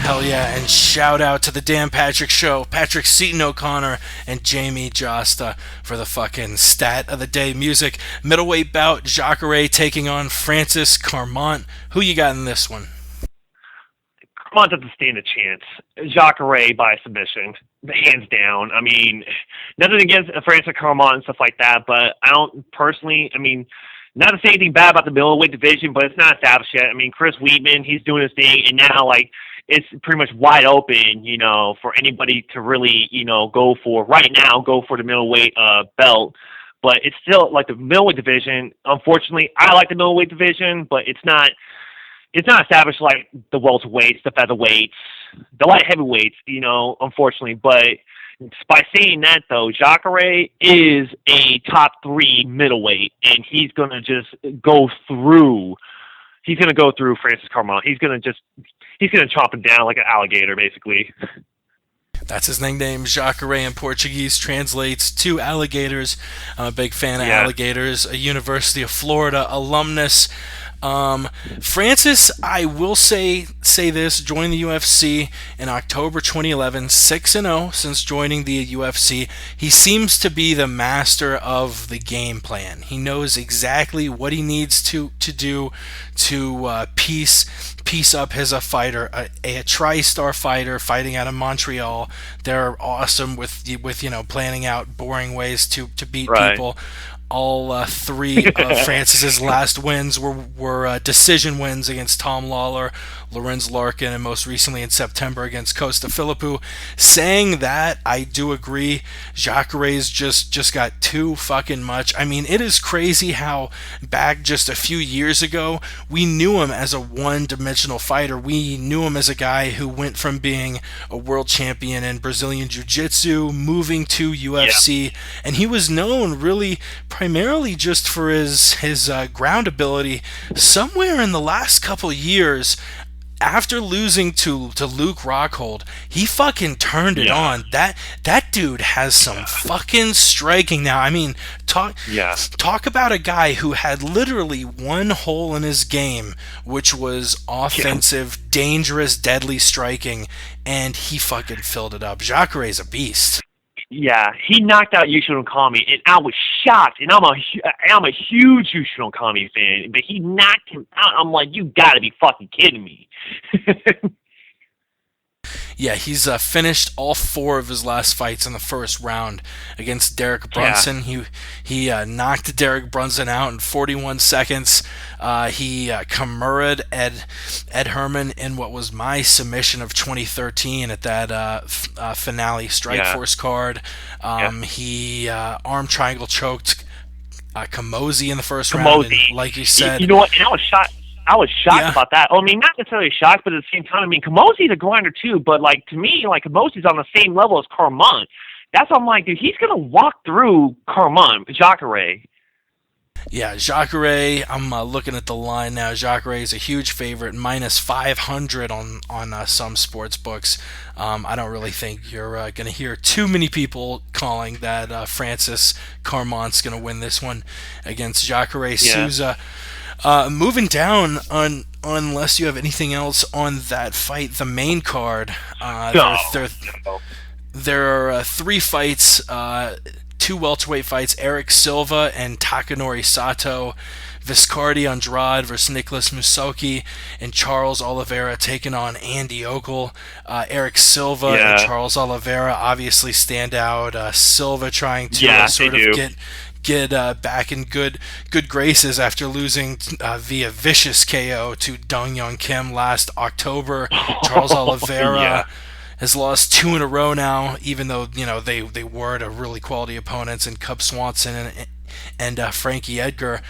Hell yeah, and shout out to the Dan Patrick Show, Patrick Seaton O'Connor, and Jamie Josta for the fucking stat of the day music. Middleweight bout, Jacare taking on Francis Carmont. Who you got in this one? Carmont doesn't stand a chance. Jacare by submission, hands down. I mean, nothing against Francis Carmont and stuff like that, but I don't personally, not to say anything bad about the middleweight division, but it's not established yet. I mean, Chris Wheatman, he's doing his thing, and now, like, it's pretty much wide open, for anybody to really, go for the middleweight belt. But it's still like the middleweight division. Unfortunately, I like the middleweight division, but it's not established like the welterweights, the featherweights, the light heavyweights, unfortunately. But by saying that, though, Jacare is a top 3 middleweight, and he's going to just go through. He's going to go through Francis Carmont. He's going to chomp him down like an alligator, basically. That's his nickname. Jacare in Portuguese translates to alligators. I'm a big fan of alligators. A University of Florida alumnus. Francis, I will say this, joined the UFC in October 2011, 6-0 since joining the UFC. He seems to be the master of the game plan. He knows exactly what he needs to do to piece up his fighter, a tri-star fighter fighting out of Montreal. They're awesome with planning out boring ways to beat people. All 3 of Francis's last wins were decision wins against Tom Lawler, Lorenz Larkin, and most recently in September against Costa Philippou. Saying that, I do agree, Jacare's just got too fucking much. I mean, it is crazy how back just a few years ago, we knew him as a one-dimensional fighter. We knew him as a guy who went from being a world champion in Brazilian Jiu-Jitsu, moving to UFC, and he was known really primarily just for his ground ability. Somewhere in the last couple years, after losing to Luke Rockhold, he fucking turned it on. That dude has some fucking striking now. I mean, talk about a guy who had literally one hole in his game, which was offensive, dangerous, deadly striking, and he fucking filled it up. Jacare's a beast. Yeah, he knocked out Yushin Okami, and I was shocked. And I'm a huge Yushin Okami fan, but he knocked him out. I'm like, you gotta be fucking kidding me. Yeah, he's finished all 4 of his last fights in the first round against Derek Brunson. He knocked Derek Brunson out in 41 seconds. He Kimura'd Ed Herman in what was my submission of 2013 at that finale Strikeforce card. He arm triangle choked Kamosi in the first round, and like you said. You know what? And I was shocked about that. I mean, not necessarily shocked, but at the same time, I mean, Kamosi's a grinder too, but like to me, like Kamosi's on the same level as Carmont. That's why I'm like, dude, he's gonna walk through Carmont, Jacare. Yeah, Jacare, I'm looking at the line now. Jacare is a huge favorite, minus 500 on some sports books. I don't really think you're going to hear too many people calling that Francis Carmont's going to win this one against Jacare Souza. Moving down, unless you have anything else on that fight, the main card, there are 3 fights, 2 two welterweight fights: Eric Silva and Takanori Sato, Viscardi Andrade versus Nicholas Mousasi, and Charles Oliveira taking on Andy Ogle. Eric Silva and Charles Oliveira obviously stand out. Silva trying to sort of get back in good graces after losing via vicious KO to Dong Young Kim last October. Charles Oliveira has lost 2 in a row now, even though they were to really quality opponents in Cub Swanson and Frankie Edgar.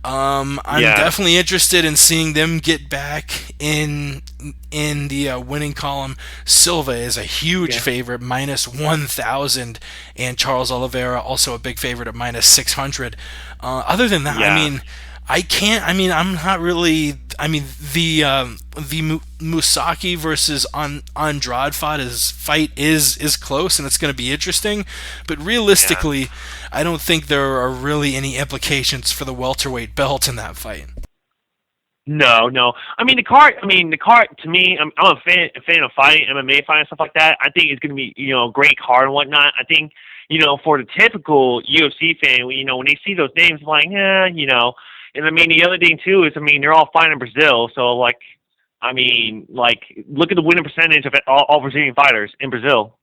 I'm definitely interested in seeing them get back in the winning column. Silva is a huge favorite, minus 1,000, and Charles Oliveira also a big favorite at minus 600. Other than that, I'm not really. I mean, the Mousasi versus Andrade fight is close, and it's going to be interesting. But realistically, I don't think there are really any implications for the welterweight belt in that fight. No. I mean, the card. To me, I'm a fan of fighting, MMA fighting, stuff like that. I think it's going to be a great card and whatnot. I think for the typical UFC fan, when they see those names, like And I mean, the other thing too is, they're all fighting in Brazil, so look at the winning percentage of all Brazilian fighters in Brazil.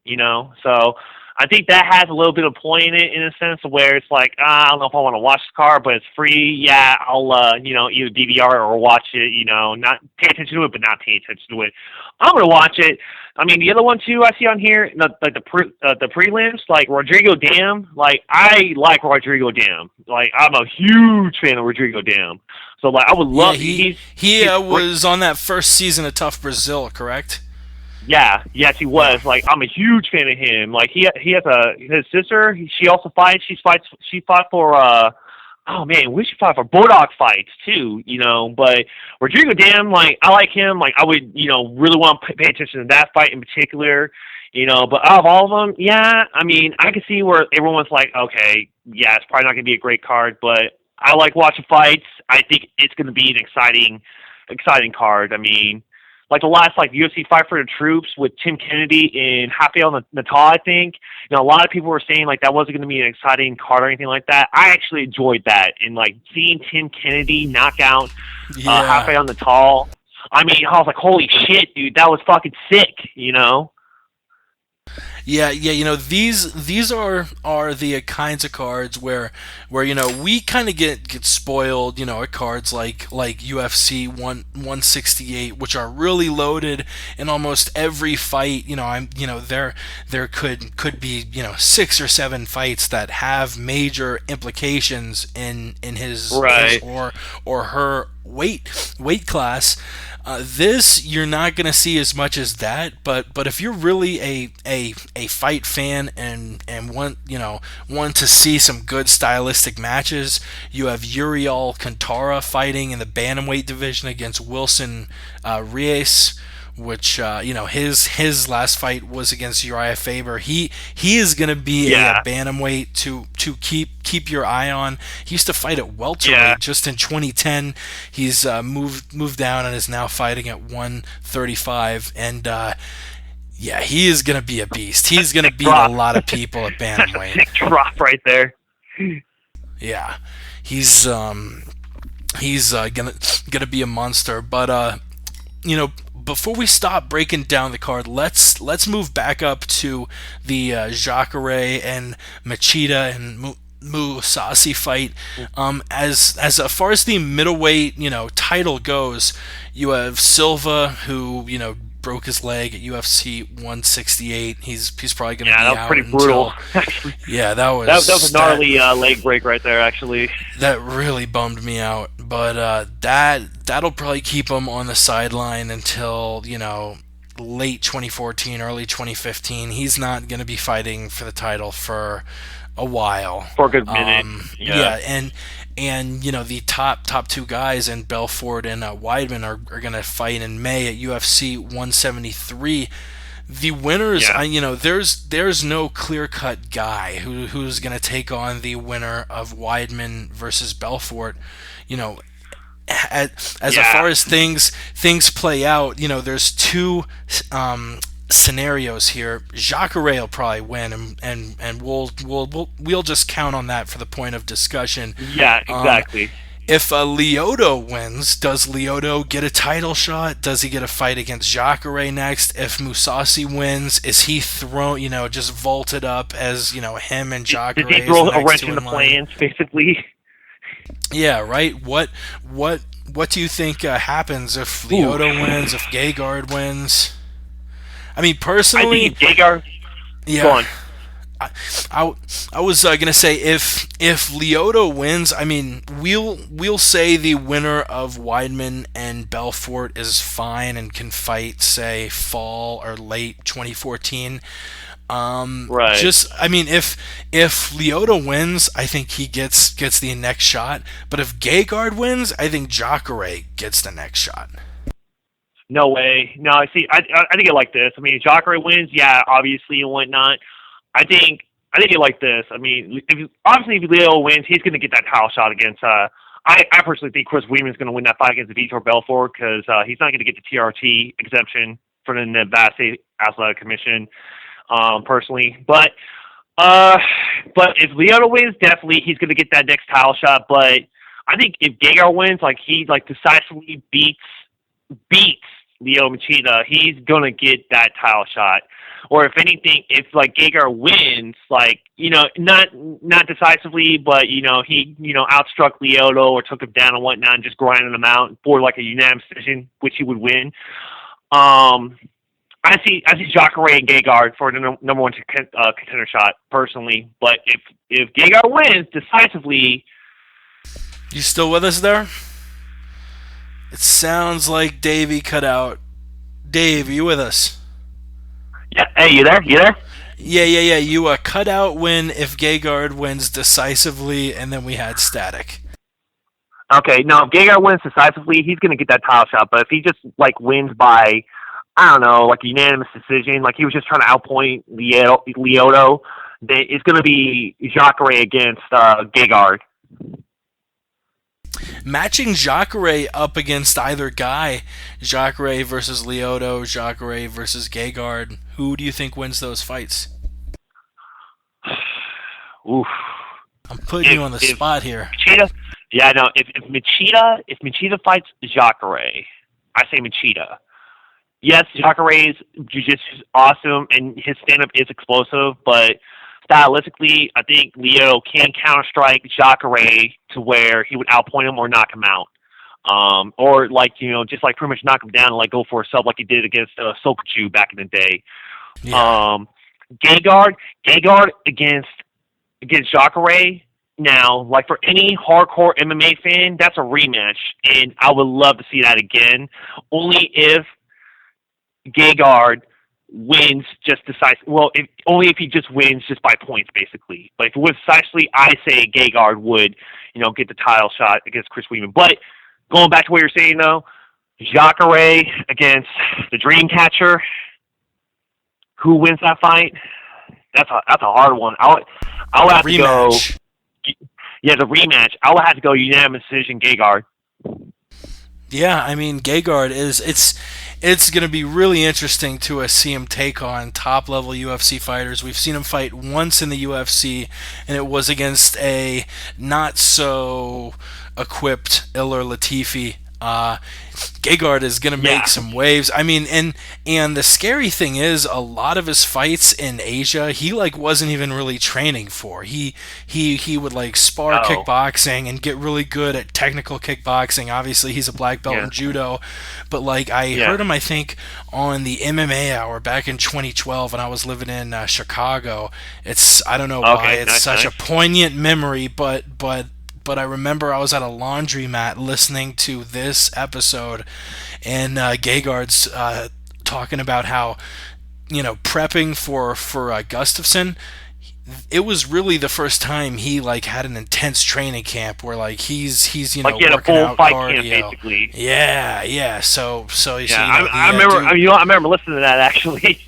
So I think that has a little bit of play in it, in a sense of where it's like, I don't know if I want to watch this card, but it's free. Yeah, I'll either DVR or watch it. Not pay attention to it, but not pay attention to it. I'm gonna watch it. The other one too I see on here, the prelims, like Rodrigo Dam. I like Rodrigo Dam. I'm a huge fan of Rodrigo Dam. So I would love. He was on that first season of Tough Brazil, correct? Yeah, yes, he was. I'm a huge fan of him. He has his sister. She also fights. She fought for we should fight for Bulldog fights too. But Rodrigo Dam, I like him. I would really want to pay attention to that fight in particular. But out of all of them, I can see where everyone's like, okay, it's probably not going to be a great card, but I like watching fights. I think it's going to be an exciting card. The last UFC Fight for the Troops with Tim Kennedy and Rafael Natal, I think. A lot of people were saying that wasn't going to be an exciting card or anything like that. I actually enjoyed that, and seeing Tim Kennedy knock out Rafael Natal. I was like, holy shit, dude, that was fucking sick. Yeah, these are the kinds of cards where we kind of get spoiled, at cards like UFC 168, which are really loaded in almost every fight. There could be 6 or 7 fights that have major implications in his or her weight class. This you're not going to see as much as that, but if you're really a fight fan and want to see some good stylistic matches, you have Yuri Alcantara fighting in the bantamweight division against Wilson Reis, which his last fight was against Uriah Faber. He is going to be a bantamweight to keep your eye on. He used to fight at welterweight just in 2010. He's moved down and is now fighting at 135, and he is going to be a beast. He's going to beat a lot of people at bantamweight. Sick drop right there. Yeah, he's gonna be a monster, but before we stop breaking down the card, let's move back up to the Jacare and Machida and Mousasi fight. As far as the middleweight title goes, you have Silva, who broke his leg at UFC 168. He's probably going to be out. That was pretty brutal. That was a gnarly leg break right there. Actually, that really bummed me out. But that'll probably keep him on the sideline until late 2014, early 2015. He's not going to be fighting for the title for a while. For a good minute. And the top 2 guys in Belfort and Weidman are going to fight in May at UFC 173. The winners, there's no clear-cut guy who's going to take on the winner of Weidman versus Belfort. As far as things play out, there's 2 scenarios here, Jacare will probably win, and we'll just count on that for the point of discussion. Yeah, exactly. If Lyoto wins, does Lyoto get a title shot? Does he get a fight against Jacare next? If Mousasi wins, is he thrown, just vaulted up as, him and Jacare? Does he throw a wrench in the plans, basically? Yeah, right. What do you think happens if Lyoto wins? If Gegard wins? I mean, personally, I think if Gegard. Yeah. Go on. I was gonna say if Lyoto wins, I mean we'll say the winner of Weidman and Belfort is fine and can fight, say, fall or late 2014. Right. I mean, if Lyoto wins, I think he gets the next shot. But if Gegard wins, I think Jacare gets the next shot. No way. No, I think it like this. I mean, if Jacare wins, yeah, obviously and whatnot. I think it like this. I mean, if Leo wins, he's going to get that title shot against. I personally think Chris Weidman's going to win that fight against Vitor Belfort because he's not going to get the TRT exemption for the Nevada State Athletic Commission. Personally, but if Lyoto wins, definitely he's going to get that next title shot. But I think if Gegard wins, he decisively beats Leo Machida, he's going to get that title shot. Or if anything, if Gegard wins, not decisively, but he outstruck Lyoto or took him down and whatnot and just grinding him out for a unanimous decision, which he would win. I see Jacare and Gegard for the number one contender shot personally. But if Gegard wins decisively, you still with us there? It sounds like Davey cut out. Dave, are you with us? Yeah. Hey, you there? Yeah. You cut out if Gegard wins decisively, and then we had static. Okay. No, if Gegard wins decisively, he's going to get that title shot. But if he just wins by, I don't know, a unanimous decision, he was just trying to outpoint Lyoto, then it's going to be Jacare against Gegard. Matching Jacare up against either guy, Jacare versus Lyoto, Jacare versus Gegard, who do you think wins those fights? Oof. I'm putting you on the spot here. Machida, yeah, no. If Machida fights Jacare, I say Machida. Yes, Jacare's jiu-jitsu is awesome and his stand-up is explosive, but stylistically, I think Leo can counter-strike Jacare to where he would outpoint him or knock him out. Or just pretty much knock him down and go for a sub like he did against Sokachu back in the day. Yeah. Gegard against Jacare. Now, for any hardcore MMA fan, that's a rematch, and I would love to see that again. Only if Gegard wins just decisively. Well, only if he just wins just by points, basically. But if it was decisively, I say Gegard would, get the title shot against Chris Weidman. But going back to what you're saying, though, Jacare against the Dreamcatcher, who wins that fight? That's a hard one. I would have to go. Yeah, the rematch. I would have to go unanimous decision, Gegard. Yeah, I mean, Gegard it's going to be really interesting to see him take on top-level UFC fighters. We've seen him fight once in the UFC, and it was against a not-so-equipped Ilir Latifi. Gegard is going to make some waves. I mean, and the scary thing is, a lot of his fights in Asia, he wasn't even really training for. He would spar kickboxing and get really good at technical kickboxing. Obviously, he's a black belt in judo, but I heard him, I think, on the MMA Hour back in 2012 when I was living in Chicago. I don't know why it's such a poignant memory, but I remember I was at a laundromat listening to this episode, and Gegard's talking about how, prepping for Gustafsson, it was really the first time he had an intense training camp where he's he had working a full out fight cardio. camp basically. Yeah. So I remember listening to that actually.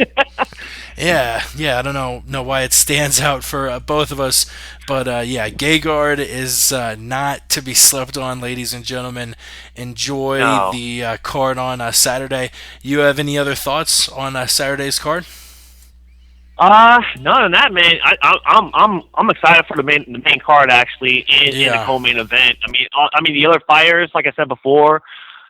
Yeah, I don't know why it stands out for both of us, but yeah, Gegard is not to be slept on, ladies and gentlemen. Enjoy No. the card on Saturday. You have any other thoughts on Saturday's card? None of that, man. I'm excited for the main card actually in the co-main event. I mean the other fighters, like I said before,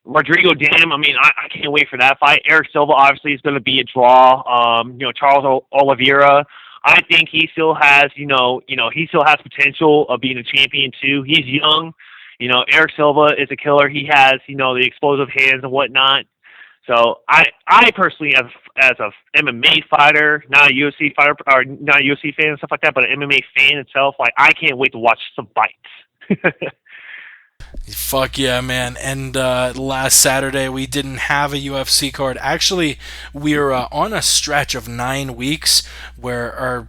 Rodrigo Dam. I mean, I can't wait for that fight. Eric Silva obviously is going to be a draw. Charles Oliveira. I think he still has, he still has potential of being a champion too. He's young. Eric Silva is a killer. He has, the explosive hands and whatnot. So I personally, as a MMA fighter, not a UFC fighter or not a UFC fan and stuff like that, but an MMA fan itself, like I can't wait to watch some fights. Fuck yeah, man. And last Saturday we didn't have a UFC card. Actually, we're on a stretch of 9 weeks where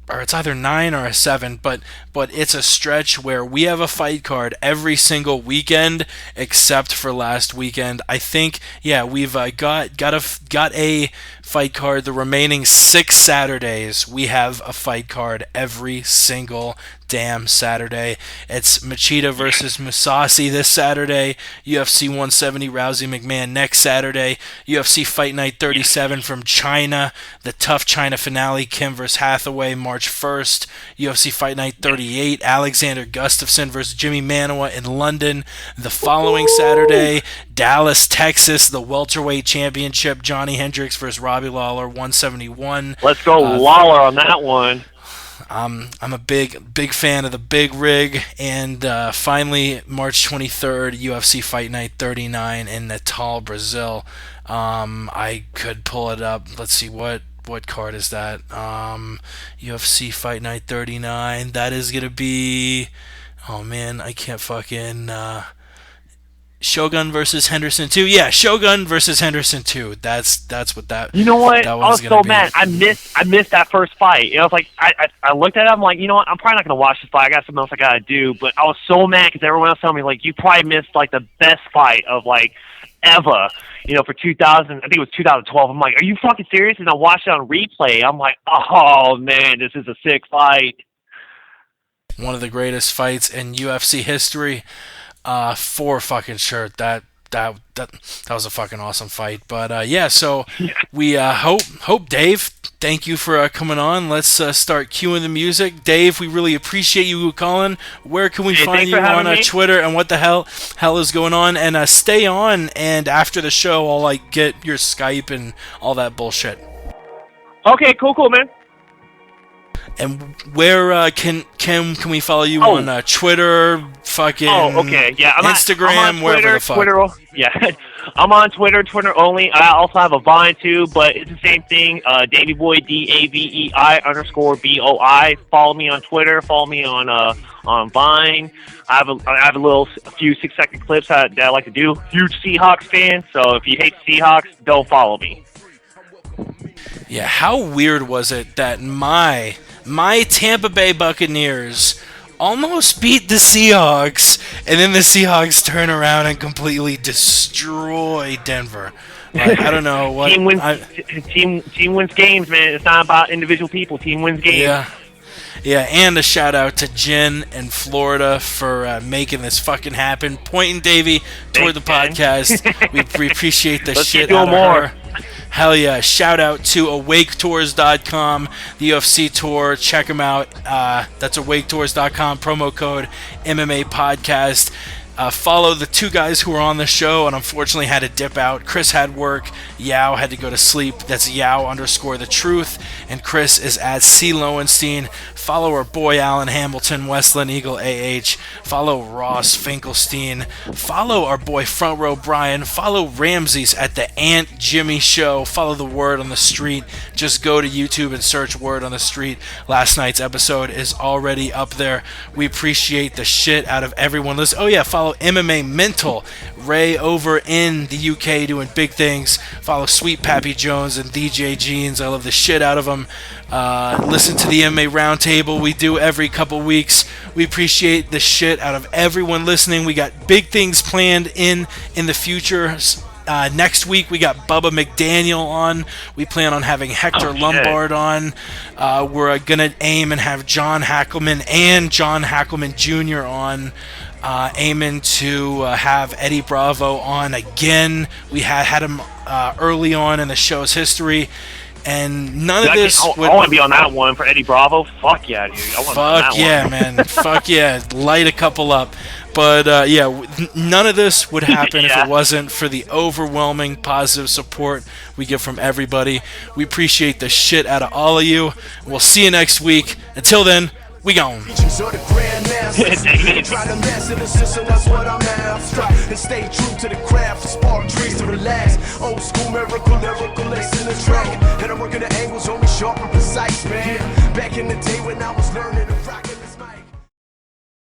or it's either 9 or 7, but it's a stretch where we have a fight card every single weekend except for last weekend. I think, we've got a fight card the remaining 6 Saturdays. We have a fight card every single damn Saturday. It's Machida versus Mousasi this Saturday, UFC 170 Rousey McMahon next Saturday, UFC Fight Night 37 from China, the Tough China finale, Kim vs. Hathaway, March 1st, UFC Fight Night 38, Alexander Gustafsson versus Jimmy Manoa in London, the following Saturday, Dallas, Texas, the welterweight championship, Johnny Hendricks versus Robbie Lawler, 171. Let's go Lawler on that one. I'm a big fan of the big rig, and finally March 23rd, UFC Fight Night 39 in Natal, Brazil. I could pull it up. Let's see what card is that. UFC Fight Night 39. That is gonna be. Oh man, I can't fucking. Shogun versus Henderson 2. Yeah, Shogun versus Henderson 2. That's what that. You know what? That I was so mad. I missed that first fight. I was like, I looked at it. I'm like, you know what? I'm probably not gonna watch this fight. I got something else I gotta do. But I was so mad because everyone else told me like, you probably missed like the best fight of like ever. For 2000. I think it was 2012. I'm like, are you fucking serious? And I watched it on replay. I'm like, oh man, this is a sick fight. One of the greatest fights in UFC history. For fucking sure. That was a fucking awesome fight. But so we hope Dave, thank you for coming on. Let's start cueing the music. Dave, we really appreciate you calling. Where can we find you on Twitter, and what the hell is going on? And stay on, and after the show I'll get your Skype and all that bullshit. Okay, cool, man. And where can we follow you on Twitter, fucking okay. Yeah, I'm Instagram, on wherever the fuck. Twitter, yeah. I'm on Twitter only. I also have a Vine too, but it's the same thing. Davey Boy, DAVEI_BOI. Follow me on Twitter. Follow me on Vine. I have a few 6-second clips that I like to do. Huge Seahawks fan, so if you hate the Seahawks, don't follow me. Yeah, how weird was it that my Tampa Bay Buccaneers almost beat the Seahawks, and then the Seahawks turn around and completely destroy Denver? I don't know what team wins games, man. It's not about individual people. Team wins games. Yeah, and a shout out to Jen in Florida for making this fucking happen. Pointing Davey toward the podcast. We appreciate the shit out of her. Hell yeah. Shout out to awaketours.com, the UFC tour. Check them out. That's awaketours.com, promo code MMA Podcast. Follow the two guys who were on the show and unfortunately had to dip out. Chris had work. Yao had to go to sleep. That's Yao_the truth. And Chris is at C. Lowenstein. Follow our boy Alan Hamilton, Westland Eagle AH. Follow Ross Finkelstein. Follow our boy Front Row Brian. Follow Ramses at the Aunt Jimmy Show. Follow the Word on the Street. Just go to YouTube and search Word on the Street. Last night's episode is already up there. We appreciate the shit out of everyone. Follow MMA Mental. Ray over in the UK doing big things. Follow Sweet Pappy Jones and DJ Jeans. I love the shit out of them. Listen to the MMA Roundtable we do every couple weeks. We appreciate the shit out of everyone listening. We got big things planned in the future. Next week, we got Bubba McDaniel on. We plan on having Hector Lombard on. We're going to aim and have John Hackelman and John Hackelman Jr. on. Aiming to have Eddie Bravo on again. We had him early on in the show's history. And none of this I want to be on that one for Eddie Bravo. Fuck yeah, dude. Fuck yeah, man. Fuck yeah. Light a couple up. But none of this would happen if it wasn't for the overwhelming positive support we get from everybody. We appreciate the shit out of all of you. We'll see you next week. Until then, we gone. And stay true to the craft, spark trees to relax. Old school miracle lace in the track. And I'm working the angles on me sharp and precise, man. Back in the day when I was learning to rock.